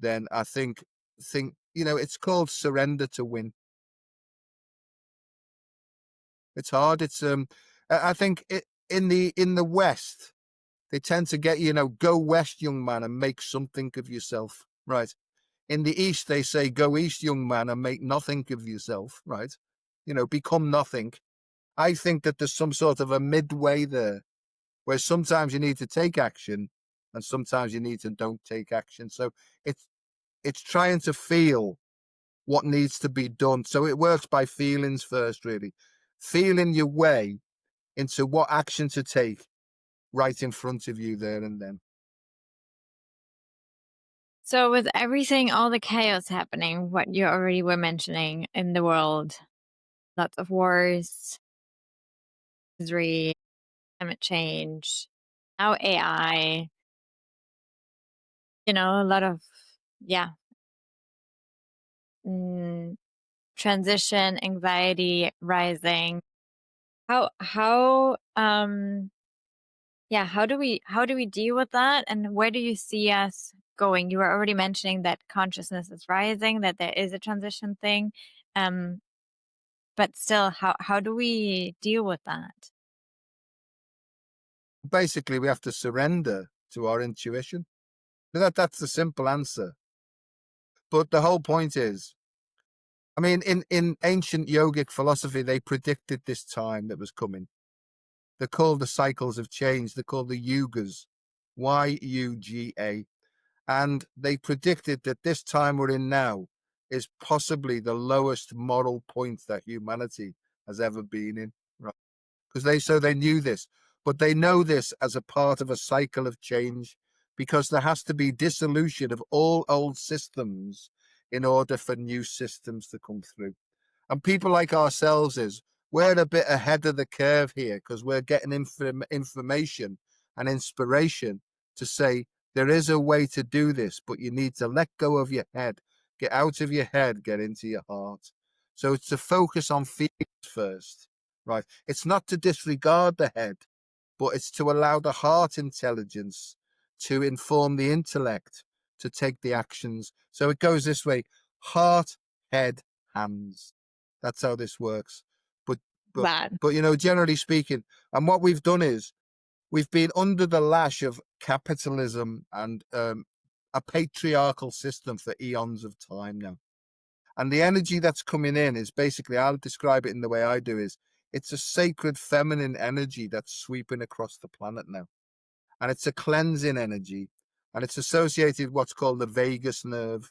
then I think it's called surrender to win. It's hard. It's I think in the West, they tend to get, go west, young man, and make something of yourself, right? In the East, they say, go east, young man, and make nothing of yourself, right? Become nothing. I think that there's some sort of a midway there, where sometimes you need to take action and sometimes you need to don't take action. So it's trying to feel what needs to be done. So it works by feelings first, really. Feeling your way into what action to take right in front of you there and then. So with everything, all the chaos happening, what you already were mentioning in the world, lots of wars, misery, climate change, now AI, a lot of, yeah, transition, anxiety rising. How do we deal with that, and where do you see us going? You were already mentioning that consciousness is rising, that there is a transition thing, but still, how do we deal with that? Basically, we have to surrender to our intuition. That's the simple answer. But the whole point is, I mean, in ancient yogic philosophy, they predicted this time that was coming. They're called the cycles of change. They're called the yugas, YUGA. And they predicted that this time we're in now is possibly the lowest moral point that humanity has ever been in, right? Because they knew this, but they know this as a part of a cycle of change, because there has to be dissolution of all old systems in order for new systems to come through. And people like ourselves we're a bit ahead of the curve here, because we're getting information and inspiration to say there is a way to do this, but you need to let go of your head, get out of your head, get into your heart. So it's to focus on feelings first, right? It's not to disregard the head, but it's to allow the heart intelligence to inform the intellect to take the actions. So it goes this way: heart, head, hands. That's how this works. But Bad. Generally speaking, and what we've done is we've been under the lash of capitalism and a patriarchal system for eons of time now. And the energy that's coming in is basically, I'll describe it in the way I do, is it's a sacred feminine energy that's sweeping across the planet now. And it's a cleansing energy. And it's associated with what's called the vagus nerve.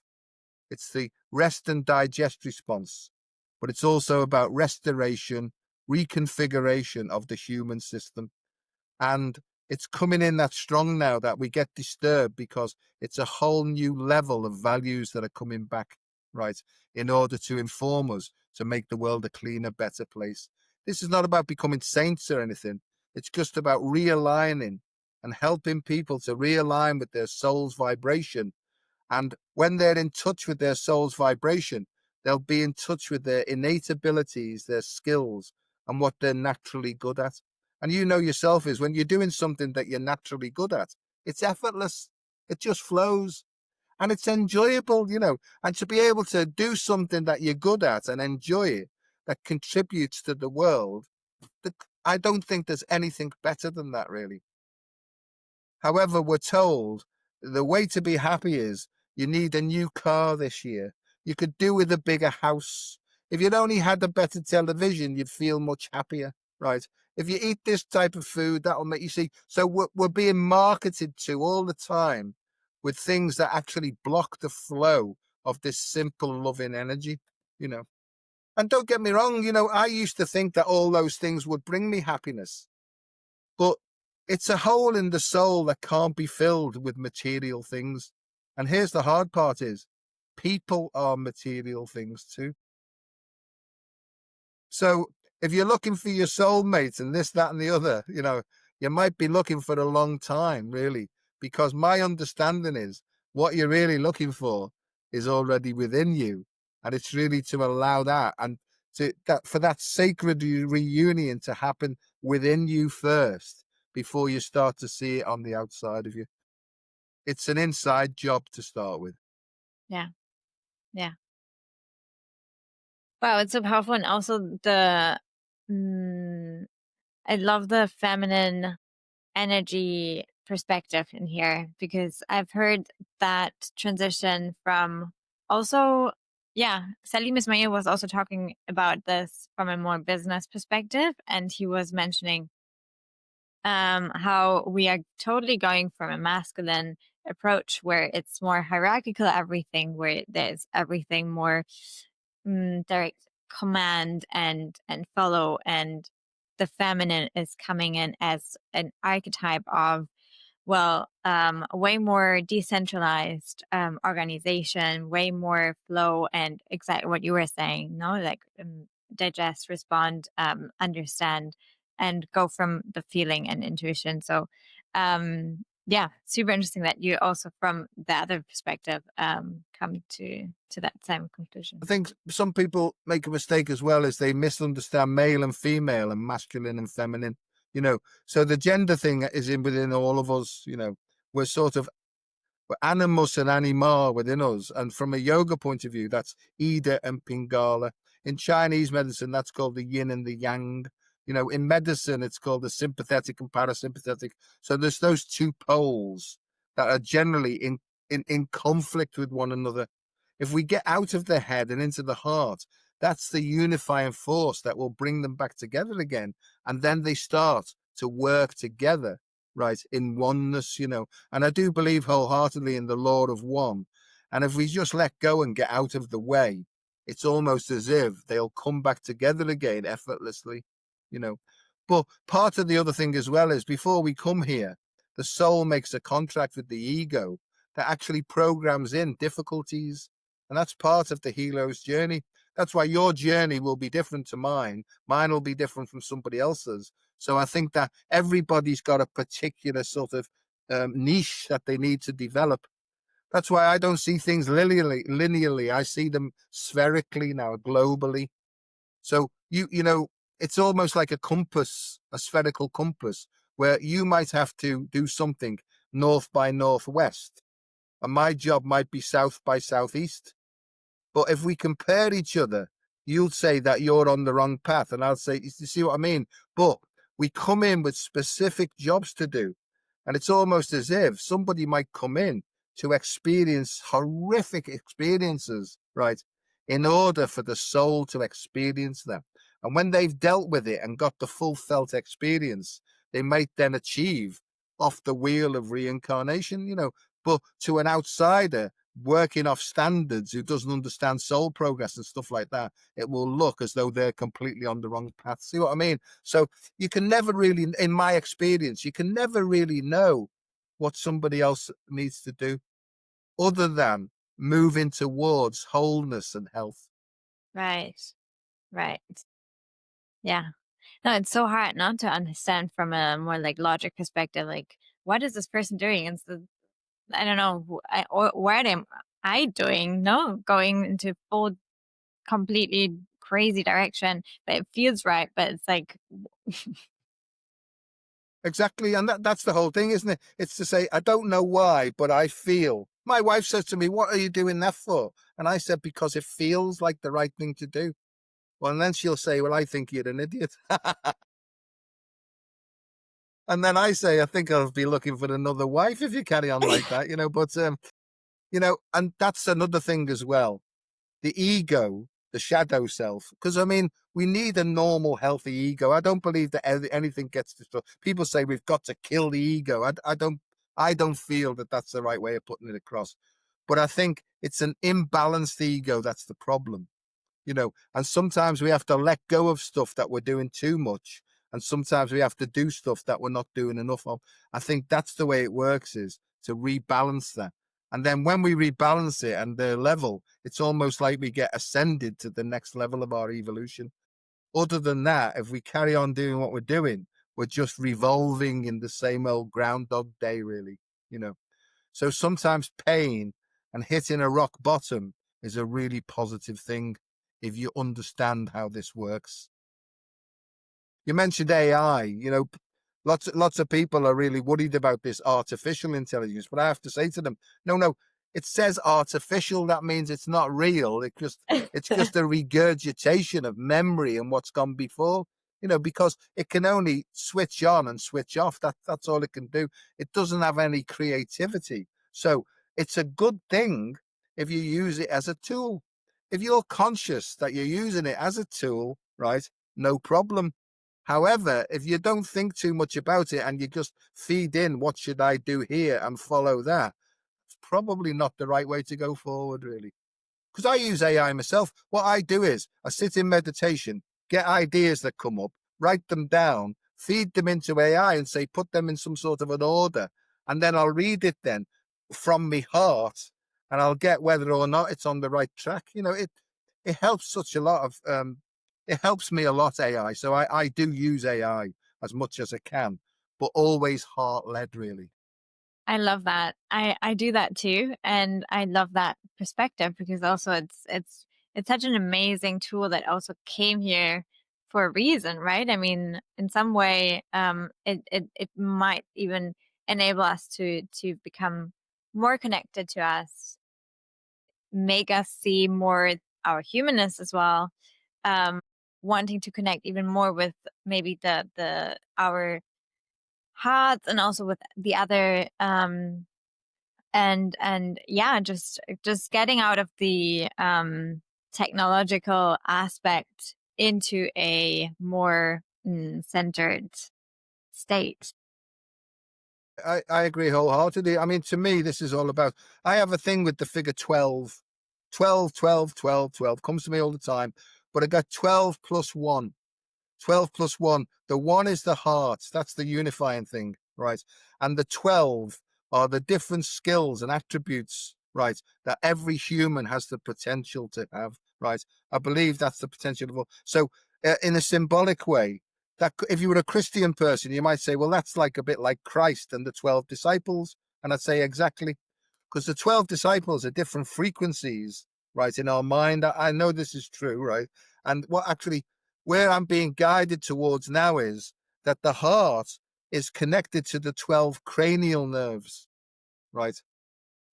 It's the rest and digest response. But it's also about restoration, reconfiguration of the human system. And it's coming in that strong now that we get disturbed, because it's a whole new level of values that are coming back, right, in order to inform us to make the world a cleaner, better place. This is not about becoming saints or anything. It's just about realigning and helping people to realign with their soul's vibration. And when they're in touch with their soul's vibration, they'll be in touch with their innate abilities, their skills, and what they're naturally good at. And yourself is, when you're doing something that you're naturally good at, it's effortless. It just flows and it's enjoyable, and to be able to do something that you're good at and enjoy it, that contributes to the world, I don't think there's anything better than that, really. However, we're told the way to be happy is you need a new car this year. You could do with a bigger house. If you'd only had a better television, you'd feel much happier, right? If you eat this type of food, that'll make you see. So we're being marketed to all the time with things that actually block the flow of this simple loving energy, you know. And don't get me wrong, I used to think that all those things would bring me happiness, but it's a hole in the soul that can't be filled with material things. And here's the hard part is people are material things too. So if you're looking for your soulmate and this, that, and the other, you might be looking for a long time, really, because my understanding is what you're really looking for is already within you. And it's really to allow that and for that sacred reunion to happen within you first before you start to see it on the outside of you. It's an inside job to start with. Yeah. Yeah. Wow, it's so powerful. And also I love the feminine energy perspective in here, because I've heard that transition from also, Salim Ismail was also talking about this from a more business perspective. And he was mentioning how we are totally going from a masculine approach where it's more hierarchical, everything, where there's everything more direct command and follow, and the feminine is coming in as an archetype of, well, way more decentralized organization, way more flow, and exactly what you were saying, no, like digest, respond, understand, and go from the feeling and intuition. So yeah, super interesting that you also from the other perspective come to that same conclusion. I think some people make a mistake as well, is they misunderstand male and female and masculine and feminine, so the gender thing is within all of us. We're sort of animus and anima within us. And from a yoga point of view, that's Ida and Pingala. In Chinese medicine, that's called the yin and the yang. In medicine, it's called the sympathetic and parasympathetic. So there's those two poles that are generally in conflict with one another. If we get out of the head and into the heart, that's the unifying force that will bring them back together again. And then they start to work together, right, in oneness, And I do believe wholeheartedly in the law of one. And if we just let go and get out of the way, it's almost as if they'll come back together again effortlessly, But part of the other thing as well is before we come here, the soul makes a contract with the ego that actually programs in difficulties. And that's part of the hero's journey. That's why your journey will be different to mine. Mine will be different from somebody else's. So I think that everybody's got a particular sort of niche that they need to develop. That's why I don't see things linearly. I see them spherically now, globally. So it's almost like a compass, a spherical compass, where you might have to do something north by northwest, and my job might be south by southeast. But if we compare each other, you'll say that you're on the wrong path, and I'll say, you see what I mean? But we come in with specific jobs to do, and it's almost as if somebody might come in to experience horrific experiences, right, in order for the soul to experience them. And when they've dealt with it and got the full felt experience, they might then achieve off the wheel of reincarnation, But to an outsider working off standards who doesn't understand soul progress and stuff like that, it will look as though they're completely on the wrong path. See what I mean? So you can never really, in my experience, you can never really know what somebody else needs to do other than moving towards wholeness and health. Right. Yeah. No, it's so hard not to understand from a more like logic perspective, like what is this person doing? It's I don't know, what am I doing? No, going into full, completely crazy direction, but it feels right. But it's like, Exactly. And that's the whole thing, isn't it? It's to say, I don't know why, but I feel. My wife says to me, what are you doing that for? And I said, because it feels like the right thing to do. Well, and then she'll say, well, I think you're an idiot. And then I say, I think I'll be looking for another wife if you carry on like that, but, and that's another thing as well. The ego, the shadow self, because I mean, we need a normal, healthy ego. I don't believe that anything gets destroyed. People say we've got to kill the ego. I don't feel that that's the right way of putting it across. But I think it's an imbalanced ego that's the problem, and sometimes we have to let go of stuff that we're doing too much. And sometimes we have to do stuff that we're not doing enough of. I think that's the way it works, is to rebalance that. And then when we rebalance it and the level, it's almost like we get ascended to the next level of our evolution. Other than that, if we carry on doing what we're doing, we're just revolving in the same old Groundhog Day, really, So sometimes pain and hitting a rock bottom is a really positive thing if you understand how this works. You mentioned AI, lots of people are really worried about this artificial intelligence, but I have to say to them, no, it says artificial. That means it's not real. It's just a regurgitation of memory and what's gone before, because it can only switch on and switch off. That's all it can do. It doesn't have any creativity. So it's a good thing if you use it as a tool. If you're conscious that you're using it as a tool, right, no problem. However, if you don't think too much about it and you just feed in, what should I do here, and follow that, it's probably not the right way to go forward, really. Because I use AI myself. What I do is I sit in meditation, get ideas that come up, write them down, feed them into AI and say, put them in some sort of an order. And then I'll read it then from my heart, and I'll get whether or not it's on the right track. It helps such a lot of, it helps me a lot, AI. So I do use AI as much as I can, but always heart-led, really. I love that. I do that too, and I love that perspective, because also it's such an amazing tool that also came here for a reason, right? I mean, in some way, it might even enable us to become more connected to us, make us see more our humanness as well, wanting to connect even more with maybe the our hearts, and also with the other, and yeah, just getting out of the technological aspect into a more centered state. I agree wholeheartedly. I mean, to me, this is all about, I have a thing with the figure 12. 12, 12, 12, 12 comes to me all the time, but I got 12 plus 1. 12 plus 1. The 1 is the heart. That's the unifying thing, right? And the 12 are the different skills and attributes, right, that every human has the potential to have, right? I believe that's the potential of all. So in a symbolic way, that if you were a Christian person, you might say, well, that's like a bit like Christ and the 12 disciples. And I'd say exactly, because the 12 disciples are different frequencies, right, in our mind. I know this is true, right? And where I'm being guided towards now is that the heart is connected to the 12 cranial nerves, right?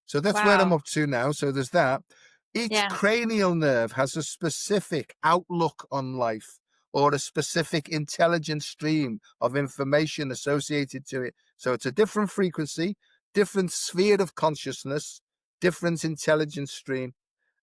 So that's where I'm up to now. So there's that. Each cranial nerve has a specific outlook on life, or a specific intelligent stream of information associated to it. So it's a different frequency, different sphere of consciousness, different intelligence stream.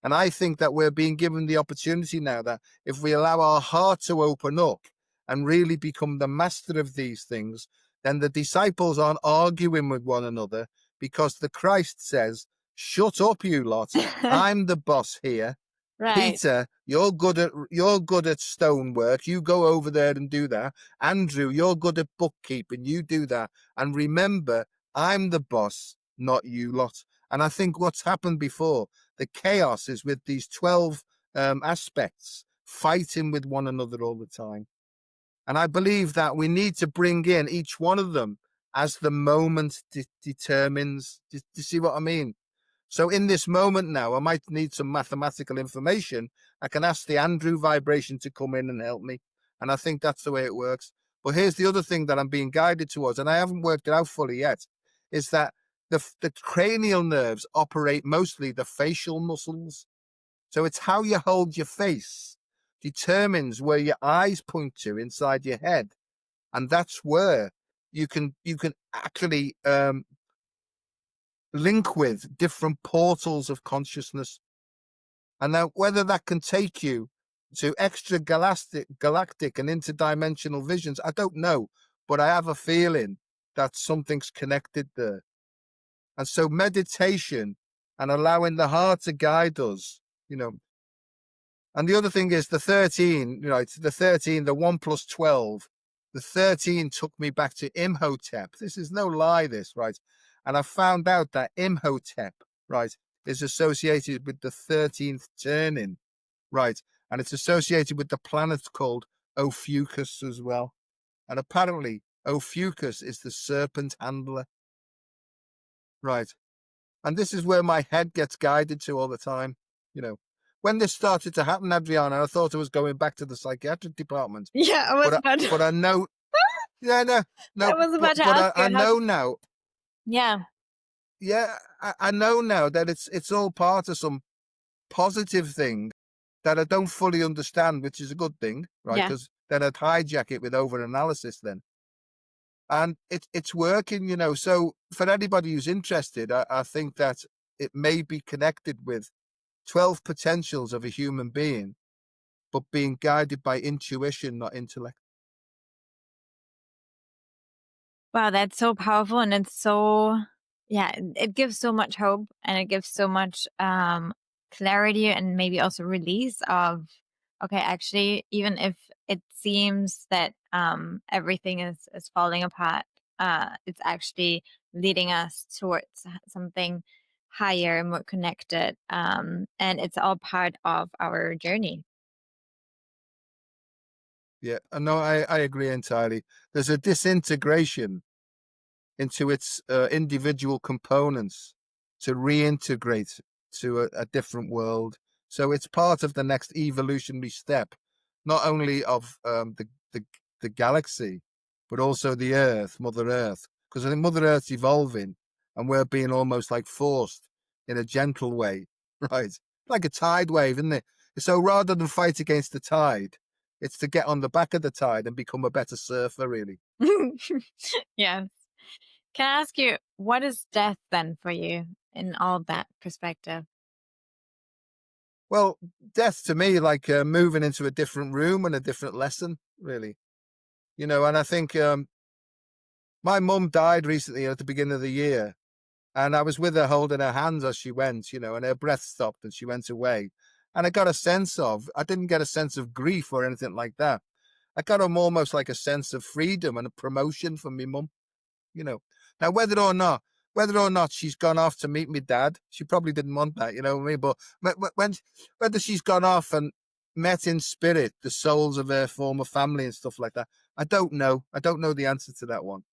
And I think that we're being given the opportunity now that if we allow our heart to open up and really become the master of these things, then the disciples aren't arguing with one another, because the Christ says, shut up, you lot. I'm the boss here. Right. Peter, you're good at stonework. You go over there and do that. Andrew, you're good at bookkeeping. You do that. And remember, I'm the boss, not you lot. And I think what's happened before, the chaos is with these 12 aspects fighting with one another all the time. And I believe that we need to bring in each one of them as the moment determines. Do you see what I mean? So in this moment now, I might need some mathematical information. I can ask the Andrew vibration to come in and help me. And I think that's the way it works. But here's the other thing that I'm being guided towards, and I haven't worked it out fully yet, is that the cranial nerves operate mostly the facial muscles. So it's how you hold your face determines where your eyes point to inside your head. And that's where you can actually link with different portals of consciousness. And now whether that can take you to extra galactic and interdimensional visions, I don't know, but I have a feeling that something's connected there. And so meditation and allowing the heart to guide us, and the other thing is the 13, the 1 plus 12, the 13 took me back to Imhotep. This is no lie, this, right? And I found out that Imhotep, right, is associated with the 13th turning, right? And it's associated with the planet called Ophiuchus as well. And apparently Ophiuchus is the serpent handler, right? And this is where my head gets guided to all the time, When this started to happen, Adriana, I thought I was going back to the psychiatric department. Yeah, I was about to... But I know... Yeah, no. I was about to ask you. I know now. Yeah. Yeah, I know now that it's all part of some positive thing that I don't fully understand, which is a good thing, right? Because then I'd hijack it with over-analysis then. And it's working, So for anybody who's interested, I think that it may be connected with 12 potentials of a human being, but being guided by intuition, not intellect. Wow, that's so powerful. And it's so, it gives so much hope, and it gives so much clarity, and maybe also release of, okay, actually, even if it seems that everything is falling apart, it's actually leading us towards something higher and more connected. And it's all part of our journey. Yeah, no, I agree entirely. There's a disintegration into its individual components to reintegrate to a different world. So it's part of the next evolutionary step, not only of the galaxy, but also the Earth, Mother Earth. Because I think Mother Earth's evolving, and we're being almost like forced in a gentle way, right? Like a tide wave, isn't it? So rather than fight against the tide, it's to get on the back of the tide and become a better surfer, really. Yes. Can I ask you, what is death then for you in all that perspective? Well, death to me, like moving into a different room and a different lesson, really. And I think my mum died recently at the beginning of the year, and I was with her holding her hands as she went, and her breath stopped and she went away. And I didn't get a sense of grief or anything like that. I got almost like a sense of freedom and a promotion from my mum, Now, whether or not she's gone off to meet my dad, she probably didn't want that, you know what I mean? But whether she's gone off and met in spirit the souls of her former family and stuff like that, I don't know. I don't know the answer to that one,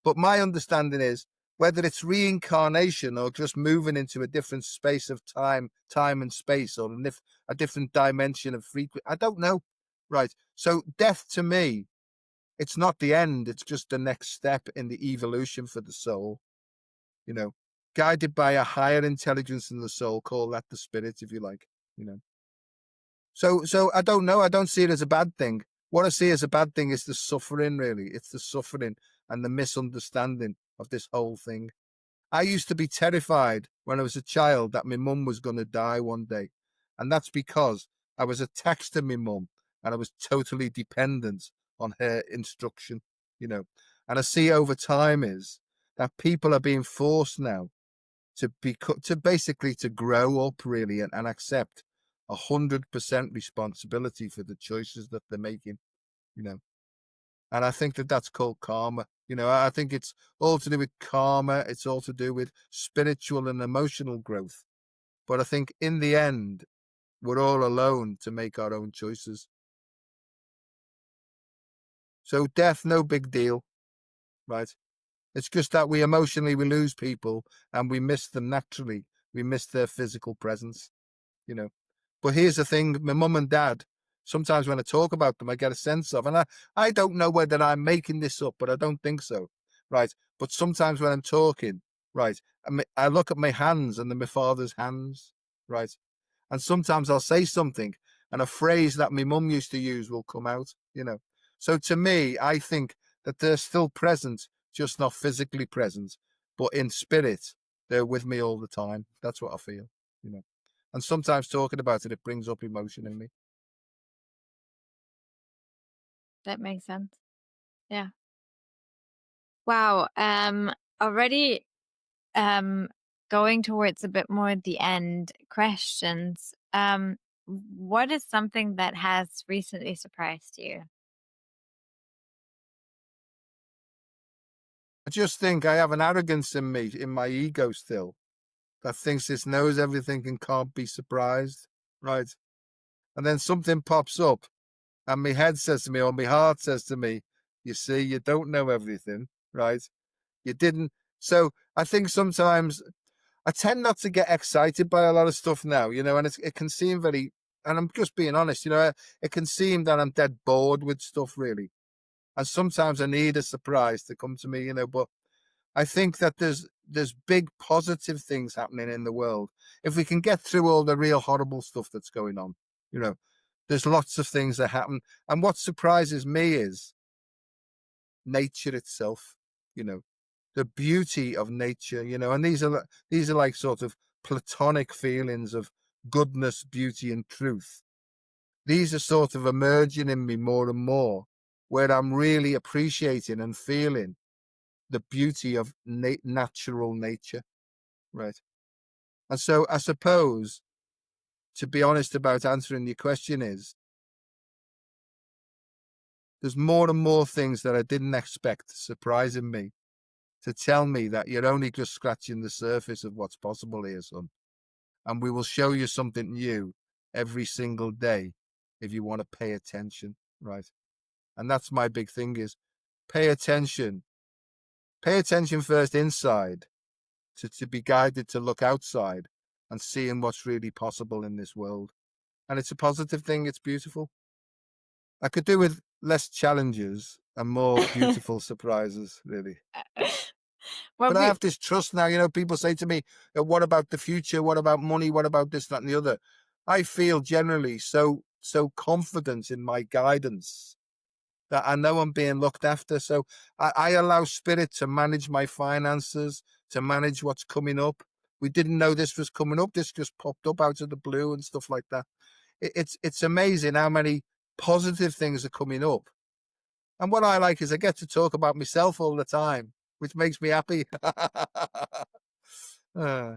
But my understanding is whether it's reincarnation or just moving into a different space of time and space, or a different dimension of frequency, I don't know. Right. So death to me, it's not the end. It's just the next step in the evolution for the soul, guided by a higher intelligence in the soul. Call that the spirit, if you like, So I don't know. I don't see it as a bad thing. What I see as a bad thing is the suffering, really. It's the suffering and the misunderstanding of this whole thing. I used to be terrified when I was a child that my mum was going to die one day. And that's because I was attached to my mum and I was totally dependent on her instruction, And I see over time is that people are being forced now to basically to grow up, really, and accept 100% responsibility for the choices that they're making, And I think that that's called karma. I think it's all to do with karma. It's all to do with spiritual and emotional growth. But I think in the end, we're all alone to make our own choices. So death, no big deal, right? It's just that we lose people and we miss them naturally. We miss their physical presence, But here's the thing, my mum and dad, sometimes when I talk about them, I get a sense of, and I don't know whether I'm making this up, but I don't think so, right? But sometimes when I'm talking, right, I look at my hands and they're my father's hands, right? And sometimes I'll say something and a phrase that my mum used to use will come out, So to me, I think that they're still present, just not physically present, but in spirit, they're with me all the time. That's what I feel, you know. And sometimes talking about it, it brings up emotion in me. That makes sense. Yeah. Wow. Already um going towards a bit more the end questions. What is something that has recently surprised you? I just think I have an arrogance in me, in my ego still, that thinks it knows everything and can't be surprised, right? And then something pops up, and my head says to me, or my heart says to me, you see, you don't know everything, right? You didn't. So I think sometimes I tend not to get excited by a lot of stuff now, and it can seem very, and I'm just being honest, it can seem that I'm dead bored with stuff, really. And sometimes I need a surprise to come to me, but I think that there's big positive things happening in the world. If we can get through all the real horrible stuff that's going on, you know, there's lots of things that happen. And what surprises me is nature itself, you know, the beauty of nature, and these are like sort of platonic feelings of goodness, beauty, and truth. These are sort of emerging in me more and more, where I'm really appreciating and feeling the beauty of natural nature, right? And so I suppose, to be honest about answering your question, is there's more and more things that I didn't expect surprising me, to tell me that you're only just scratching the surface of what's possible here, son. And we will show you something new every single day if you want to pay attention, right? And that's my big thing, is pay attention. Pay attention first inside, to be guided to look outside and seeing what's really possible in this world. And it's a positive thing. It's beautiful. I could do with less challenges and more beautiful surprises, really. Well, But I have this trust now. People say to me, what about the future? What about money? What about this, that, and the other? I feel generally so confident in my guidance that I know I'm being looked after. So I allow spirit to manage my finances, to manage what's coming up. We didn't know this was coming up. This just popped up out of the blue and stuff like that. It's amazing how many positive things are coming up. And what I like is I get to talk about myself all the time, which makes me happy. Yeah.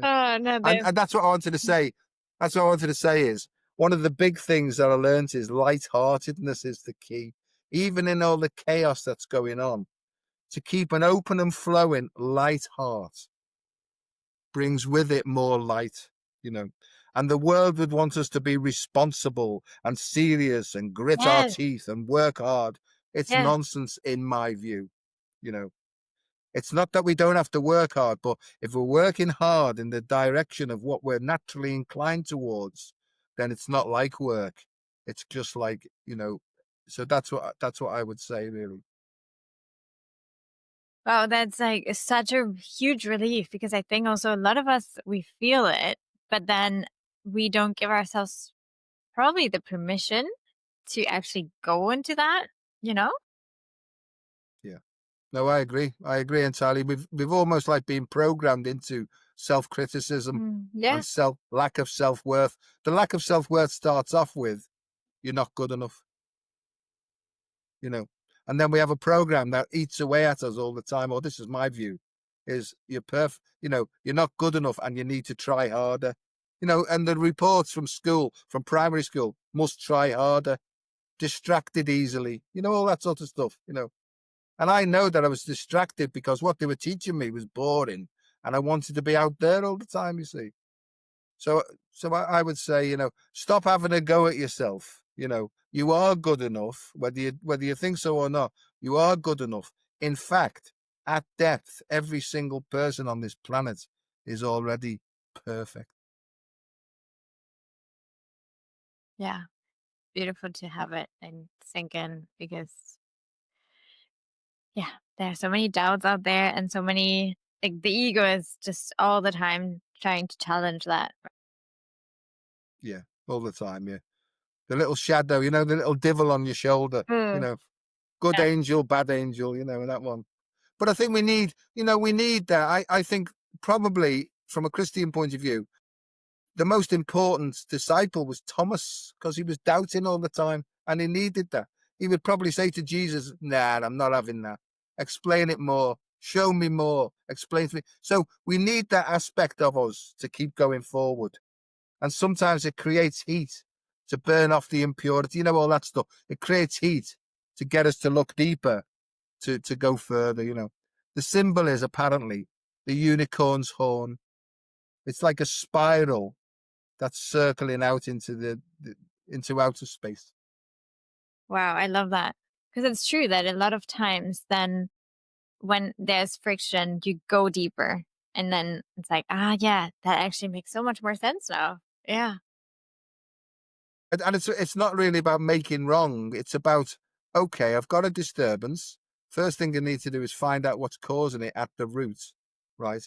oh no, And that's what I wanted to say. That's what I wanted to say is one of the big things that I learned is lightheartedness is the key. Even in all the chaos that's going on, to keep an open and flowing light heart brings with it more light. And the world would want us to be responsible and serious and grit our yes, teeth and work hard. It's yes. nonsense in my view. You know, it's not that we don't have to work hard, but if we're working hard in the direction of what we're naturally inclined towards, then it's not like work. It's just like, so that's what I would say, really. Wow, that's like such a huge relief, because I think also a lot of us, we feel it, but then we don't give ourselves probably the permission to actually go into that, you know? Yeah. No, I agree. I agree entirely. We've almost like been programmed into self-criticism Yeah. and lack of self-worth. The lack of self-worth starts off with you're not good enough, you know. And then we have a program that eats away at us all the time. Or this is my view, is you're perfect, you're not good enough and you need to try harder. And the reports from school, from primary school, must try harder, distracted easily, all that sort of stuff. And I know that I was distracted because what they were teaching me was boring and I wanted to be out there all the time, you see. So I would say, stop having a go at yourself. You are good enough, whether you think so or not. You are good enough. In fact, at depth, every single person on this planet is already perfect. Yeah. Beautiful to have it and sink in, because yeah, there are so many doubts out there, and so many, like, the ego is just all the time trying to challenge that. Yeah, all the time. Yeah, the little shadow, the little devil on your shoulder. Mm. Good angel, bad angel, that one. But I think we need that. I think probably from a Christian point of view, the most important disciple was Thomas, because he was doubting all the time and he needed that. He would probably say to Jesus, nah, I'm not having that. Explain it more. Show me more. Explain to me. So we need that aspect of us to keep going forward. And sometimes it creates heat to burn off the impurity, all that stuff. It creates heat to get us to look deeper, to go further, The symbol is apparently the unicorn's horn. It's like a spiral that's circling out into into outer space. Wow, I love that. Because it's true that a lot of times then when there's friction, you go deeper. And then it's like, yeah, that actually makes so much more sense now. Yeah. And it's not really about making wrong. It's about, okay, I've got a disturbance. First thing I need to do is find out what's causing it at the root, right?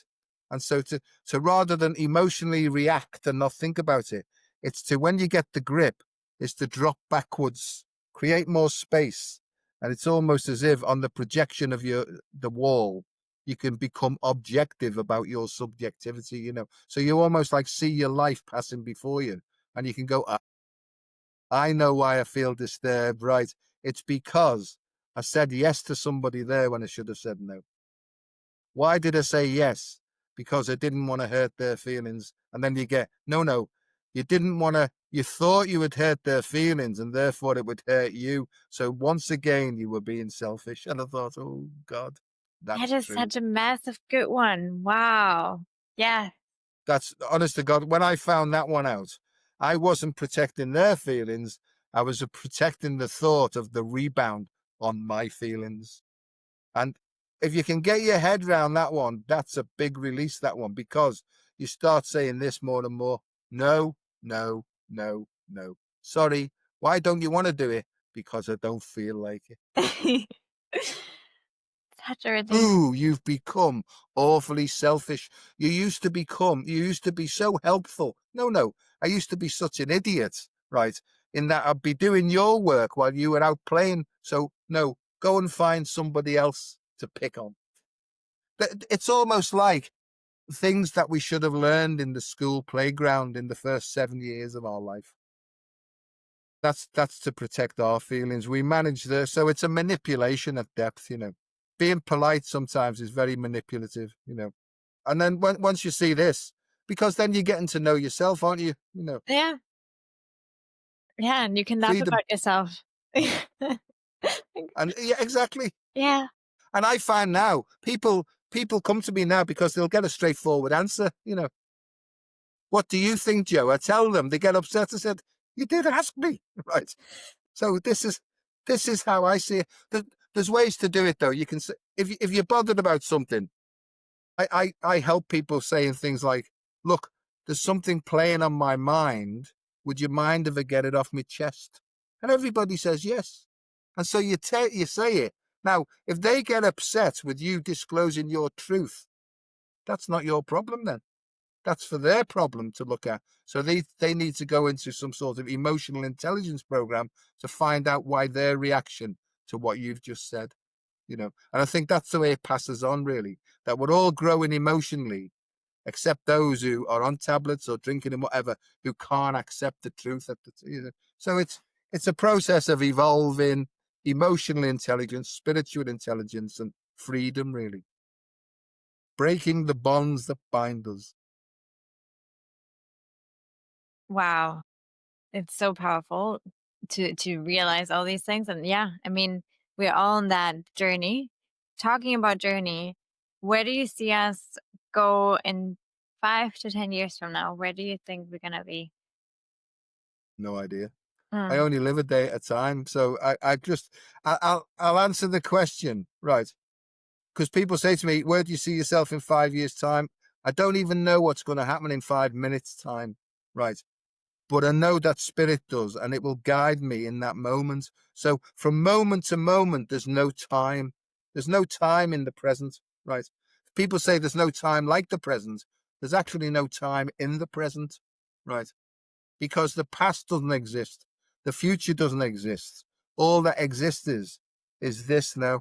And so to rather than emotionally react and not think about it, it's to, when you get the grip, is to drop backwards, create more space. And it's almost as if on the projection of the wall, you can become objective about your subjectivity, So you almost like see your life passing before you, and you can go, I know why I feel disturbed, right? It's because I said yes to somebody there when I should have said no. Why did I say yes? Because I didn't want to hurt their feelings. And then you get, no, you didn't want to, you thought you would hurt their feelings and therefore it would hurt you. So once again, you were being selfish. And I thought, oh God, that's That is true. such a massive good one. Wow. Yeah. That's honest to God. When I found that one out, I wasn't protecting their feelings. I was protecting the thought of the rebound on my feelings. And if you can get your head around that one, that's a big release, that one, because you start saying this more and more. No, no, no, no. Sorry. Why don't you want to do it? Because I don't feel like it. Such a ridiculous. Ooh, you've become awfully selfish. You used to be so helpful. No, I used to be such an idiot, right? In that I'd be doing your work while you were out playing. So no, go and find somebody else to pick on. It's almost like things that we should have learned in the school playground in the first 7 years of our life. That's to protect our feelings. We manage so it's a manipulation at depth, Being polite sometimes is very manipulative, And then once you see this, because then you're getting to know yourself, aren't you? Yeah. Yeah, and you can laugh about yourself. And yeah, exactly. Yeah. And I find now people come to me now because they'll get a straightforward answer, What do you think, Joe? I tell them, they get upset. I said, you did ask me, right? So this is how I see it. There's ways to do it, though. You can say, if you're bothered about something, I help people saying things like, look, there's something playing on my mind. Would you mind if I get it off my chest? And everybody says yes. And so you say it. Now, if they get upset with you disclosing your truth, that's not your problem then. That's for their problem to look at. So they need to go into some sort of emotional intelligence program to find out why their reaction to what you've just said, And I think that's the way it passes on, really, that we're all growing emotionally, except those who are on tablets or drinking and whatever, who can't accept the truth. So it's a process of evolving emotional intelligence, spiritual intelligence, and freedom, really. Breaking the bonds that bind us. Wow. It's so powerful to realize all these things. And yeah, I mean, we're all on that journey. Talking about journey, where do you see us go in 5 to 10 years from now? Where do you think we're gonna be? No idea. I only live a day at a time. So I'll answer the question, right? Because people say to me, where do you see yourself in 5 years' time? I don't even know what's going to happen in 5 minutes' time, right? But I know that spirit does, and it will guide me in that moment. So from moment to moment, there's no time. There's no time in the present, right? People say there's no time like the present. There's actually no time in the present, right? Because the past doesn't exist. The future doesn't exist. All that exists is this now.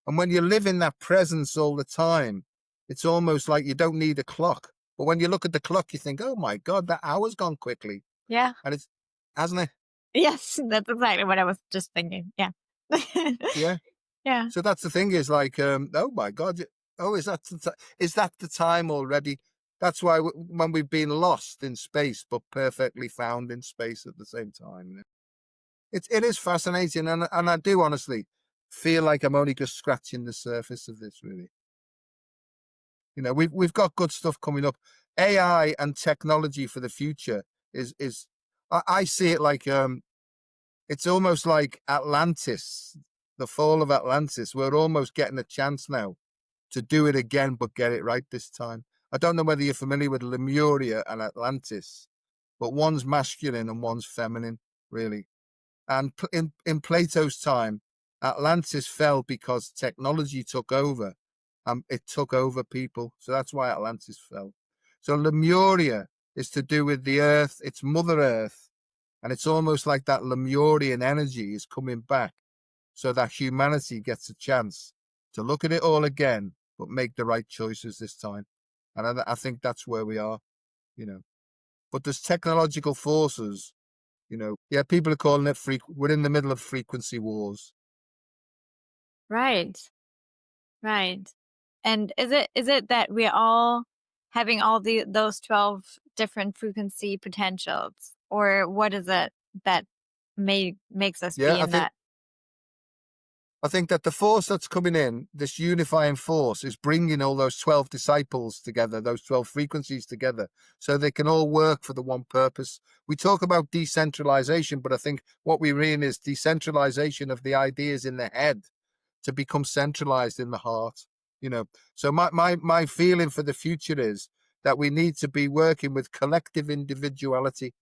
And when you live in that presence all the time, it's almost like you don't need a clock. But when you look at the clock, you think, oh my God, that hour's gone quickly. Yeah. And it's, hasn't it? Yes, that's exactly what I was just thinking. Yeah. Yeah. Yeah. So that's the thing is like, oh my God. Oh, is that the time already? That's why when we've been lost in space, but perfectly found in space at the same time. It is fascinating. And I do honestly feel like I'm only just scratching the surface of this, really. You know, we've got good stuff coming up. AI and technology for the future is I see it like it's almost like Atlantis, the fall of Atlantis. We're almost getting a chance now to do it again, but get it right this time. I don't know whether you're familiar with Lemuria and Atlantis, but one's masculine and one's feminine, really. And in Plato's time, Atlantis fell because technology took over. It took over people. So that's why Atlantis fell. So Lemuria is to do with the earth. It's Mother Earth. And it's almost like that Lemurian energy is coming back so that humanity gets a chance to look at it all again, but make the right choices this time. And I think that's where we are, you know. But there's technological forces, you know. Yeah, people are calling it we're in the middle of frequency wars. Right. Right. And is it that we're all having all those 12 different frequency potentials, or what is it that makes us be in that? I think that the force that's coming in, this unifying force, is bringing all those 12 disciples together, those 12 frequencies together, so they can all work for the one purpose. We talk about decentralization, but I think what we mean is decentralization of the ideas in the head to become centralized in the heart. You know, so my feeling for the future is that we need to be working with collective individuality,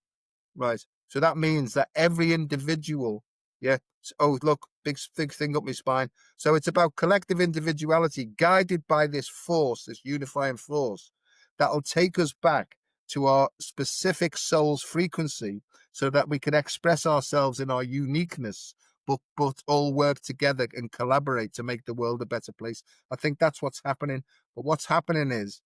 right? So that means that every individual, yeah. Oh, look, big thing up my spine. So it's about collective individuality guided by this force, this unifying force that'll take us back to our specific soul's frequency so that we can express ourselves in our uniqueness, but all work together and collaborate to make the world a better place. I think that's what's happening. But what's happening is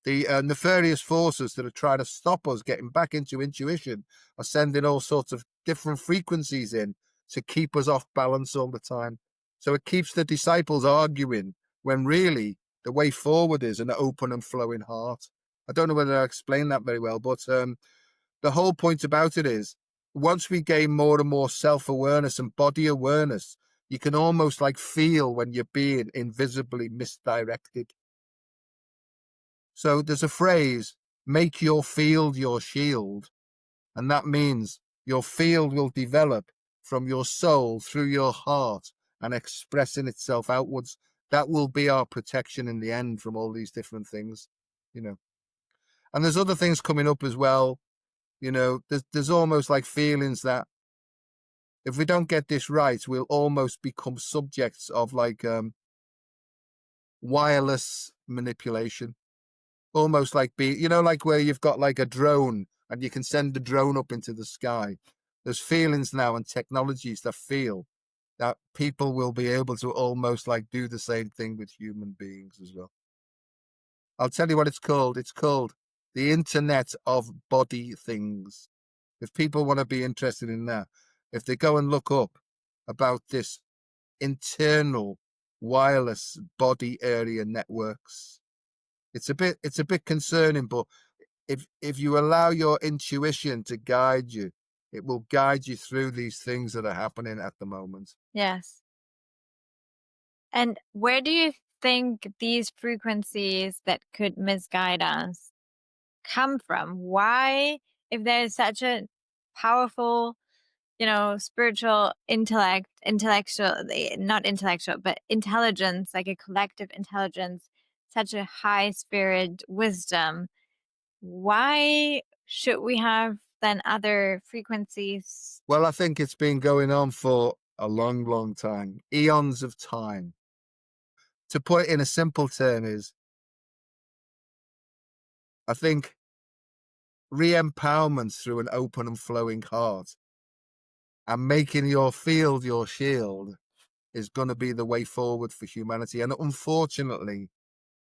the nefarious forces that are trying to stop us getting back into intuition are sending all sorts of different frequencies in to keep us off balance all the time. So it keeps the disciples arguing when really the way forward is an open and flowing heart. I don't know whether I explained that very well, but the whole point about it is once we gain more and more self-awareness and body awareness, you can almost like feel when you're being invisibly misdirected. So there's a phrase, make your field your shield. And that means your field will develop from your soul through your heart and expressing itself outwards. That will be our protection in the end from all these different things, you know. And there's other things coming up as well. You know, there's almost like feelings that if we don't get this right, we'll almost become subjects of like wireless manipulation. Almost like like where you've got like a drone and you can send the drone up into the sky. There's feelings now and technologies that feel that people will be able to almost like do the same thing with human beings as well. I'll tell you what it's called. It's called the Internet of Body Things. If people want to be interested in that, if they go and look up about this internal wireless body area networks, it's a bit concerning, but if you allow your intuition to guide you, it will guide you through these things that are happening at the moment. Yes. And where do you think these frequencies that could misguide us come from? Why, if there's such a powerful, spiritual not intellectual, but intelligence, like a collective intelligence, such a high spirit wisdom, why should we have then other frequencies? Well, I think it's been going on for a long, long time, eons of time. To put it in a simple term is, I think re-empowerment through an open and flowing heart and making your field your shield is going to be the way forward for humanity. And unfortunately,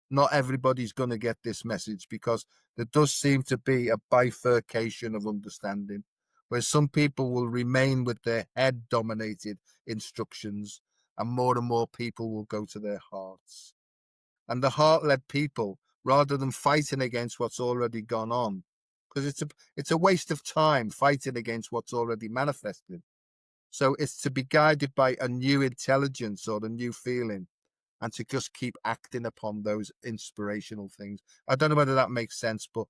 not everybody's going to get this message, because there does seem to be a bifurcation of understanding, where some people will remain with their head dominated instructions, and more people will go to their hearts. And the heart-led people, rather than fighting against what's already gone on, because it's a waste of time fighting against what's already manifested. So it's to be guided by a new intelligence or a new feeling, and to just keep acting upon those inspirational things. I don't know whether that makes sense, but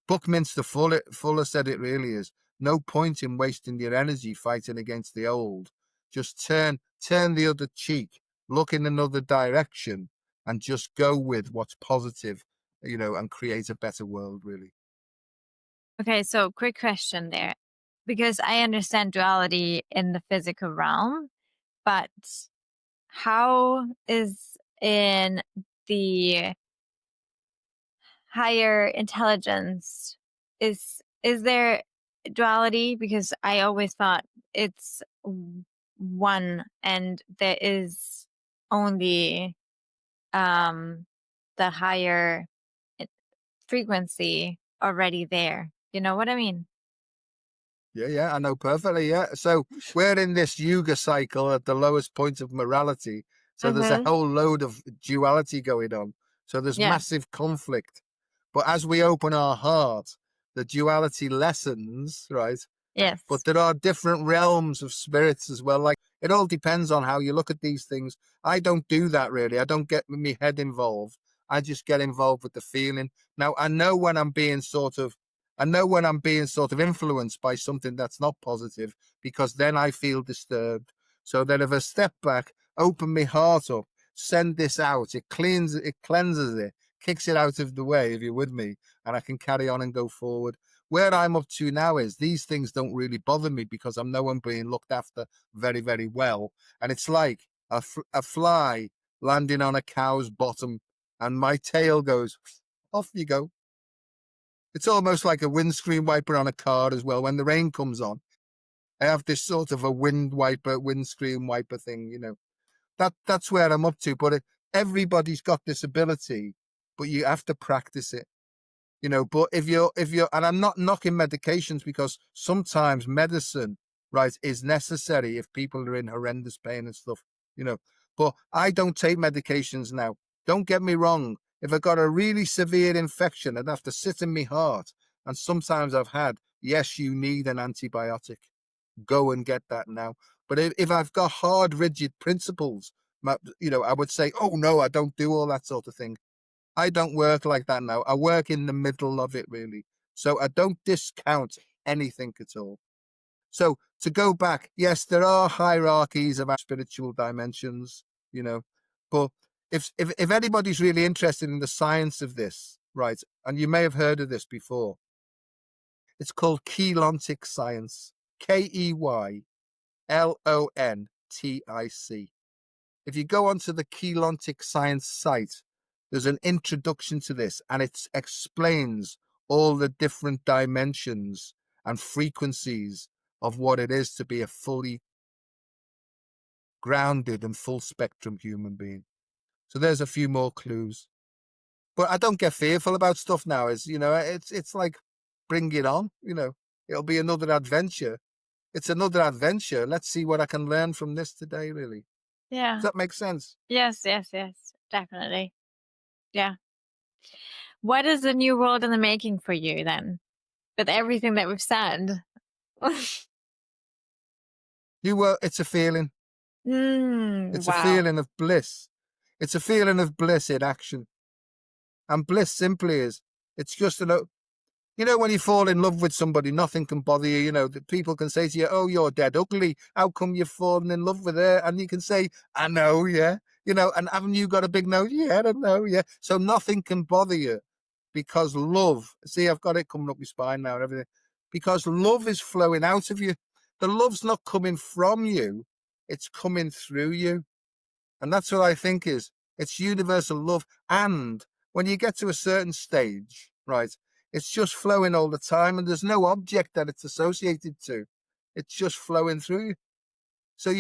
Buckminster Fuller said it really is. No point in wasting your energy fighting against the old. Just turn the other cheek, look in another direction, and just go with what's positive, and create a better world, really. Okay, so quick question there. Because I understand duality in the physical realm, but how is in the higher intelligence, is there duality? Because I always thought it's one, and there is only the higher frequency already there. You know what I mean? Yeah, I know perfectly. Yeah. So we're in this yuga cycle at the lowest point of morality. So there's a whole load of duality going on. So there's massive conflict. But as we open our heart, the duality lessens, right? Yes. But there are different realms of spirits as well. Like, it all depends on how you look at these things. I don't do that really. I don't get my head involved. I just get involved with the feeling. Now, I know when I'm being sort of influenced by something that's not positive, because then I feel disturbed. So then if I step back, open my heart up, send this out, it cleanses it, kicks it out of the way, if you're with me, and I can carry on and go forward. Where I'm up to now is these things don't really bother me, because I know I'm being looked after very, very well. And it's like a fly landing on a cow's bottom, and my tail goes, off you go. It's almost like a windscreen wiper on a car as well. When the rain comes on, I have this sort of a windscreen wiper thing, That's where I'm up to. But everybody's got this ability, but you have to practice it. But if you're, and I'm not knocking medications, because sometimes medicine, right, is necessary if people are in horrendous pain and stuff, but I don't take medications now. Don't get me wrong. If I got a really severe infection, I'd have to sit in my heart. And sometimes I've had, yes, you need an antibiotic. Go and get that now. But if I've got hard, rigid principles, I would say, oh no, I don't do all that sort of thing. I don't work like that now. I work in the middle of it, really. So I don't discount anything at all. So to go back, yes, there are hierarchies of our spiritual dimensions, but if anybody's really interested in the science of this, right, and you may have heard of this before, it's called Keylontic science. Keylontic. If you go onto the Keylontic science site, there's an introduction to this, and it explains all the different dimensions and frequencies of what it is to be a fully grounded and full spectrum human being. So there's a few more clues. But I don't get fearful about stuff now. It's like, bring it on. It'll be another adventure. It's another adventure. Let's see what I can learn from this today, really. Yeah. Does that make sense? Yes, definitely. Yeah. What is the new world in the making for you then, with everything that we've said? It's a feeling. It's a feeling of bliss. It's a feeling of bliss in action. And bliss simply is, it's just when you fall in love with somebody, nothing can bother you. That people can say to you, oh, you're dead ugly. How come you've fallen in love with her? And you can say, I know, yeah. And haven't you got a big nose? Yeah, I know, yeah. So nothing can bother you, because love, see, I've got it coming up my spine now and everything, because love is flowing out of you. The love's not coming from you. It's coming through you. And that's what I think is, it's universal love. And when you get to a certain stage, right, it's just flowing all the time, and there's no object that it's associated to. It's just flowing through you. So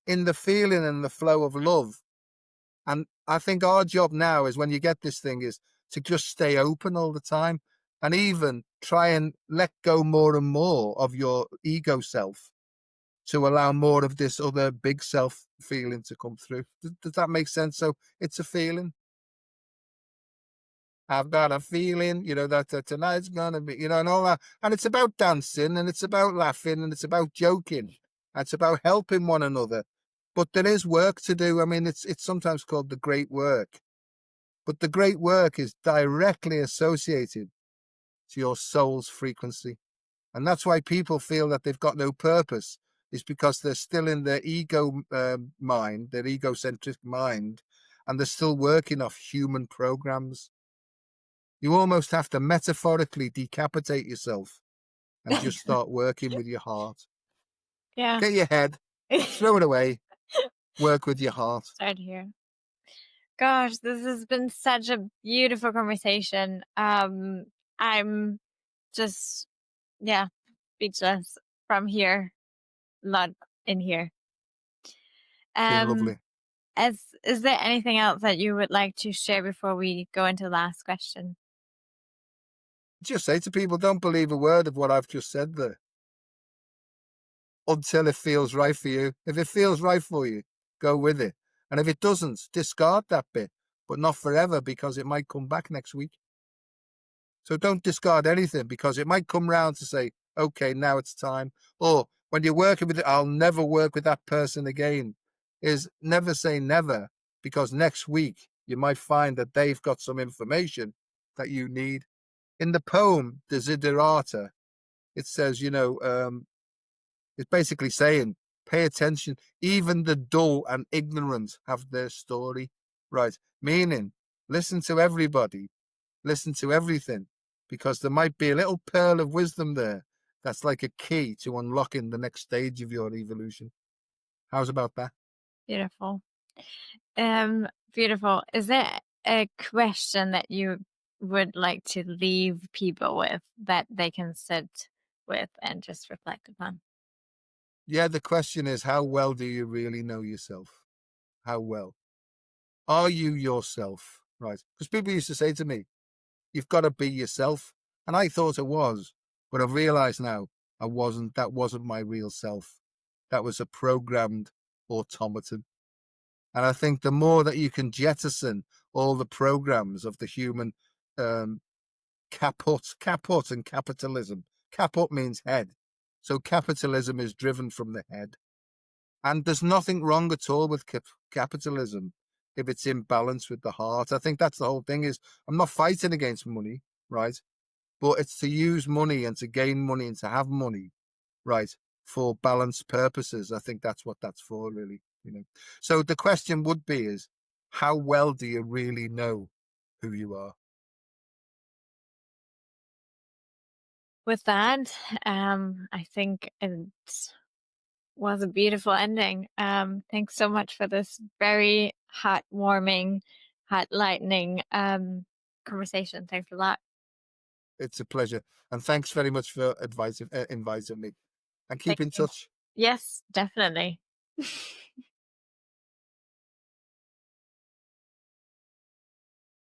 in the feeling and the flow of love. And I think our job now is, when you get this thing, is to just stay open all the time, and even try and let go more and more of your ego self to allow more of this other big self feeling to come through. Does that make sense? So it's a feeling. I've got a feeling, that tonight's gonna be, and all that. And it's about dancing, and it's about laughing, and it's about joking. And it's about helping one another. But there is work to do. I mean, it's sometimes called the great work. But the great work is directly associated to your soul's frequency. And that's why people feel that they've got no purpose, is because they're still in their ego mind, their egocentric mind, and they're still working off human programs. You almost have to metaphorically decapitate yourself and just start working with your heart. Yeah. Get your head, throw it away, work with your heart. Start here. Gosh, this has been such a beautiful conversation. I'm just, speechless from here, not in here. Been lovely. Is there anything else that you would like to share before we go into the last question? Just say to people, don't believe a word of what I've just said there until it feels right for you. If it feels right for you, go with it. And if it doesn't, discard that bit, but not forever, because it might come back next week. So don't discard anything, because it might come round to say, okay, now it's time. Or when you're working with it, I'll never work with that person again, is never say never, because next week you might find that they've got some information that you need. In the poem Desiderata, it says, it's basically saying, pay attention. Even the dull and ignorant have their story, right? Meaning, listen to everybody, listen to everything, because there might be a little pearl of wisdom there that's like a key to unlocking the next stage of your evolution. How's about that? Beautiful. Beautiful. Is there a question that you would like to leave people with that they can sit with and just reflect upon? Yeah, the question is, how well do you really know yourself? How well? Are you yourself? Right? Because people used to say to me, you've got to be yourself. And I thought I was, but I've realized now I wasn't. That wasn't my real self. That was a programmed automaton. And I think the more that you can jettison all the programs of the human caput and capitalism. Caput means head. So capitalism is driven from the head. And there's nothing wrong at all with capitalism if it's in balance with the heart. I think that's the whole thing. Is I'm not fighting against money, right? But it's to use money and to gain money and to have money, right, for balanced purposes. I think that's what that's for, really. So the question would be is, how well do you really know who you are? With that, I think it was a beautiful ending. Thanks so much for this very heartwarming, heart lightening conversation. Thanks a lot. It's a pleasure. And thanks very much for inviting me. And keep Thank in you. touch. Yes, definitely.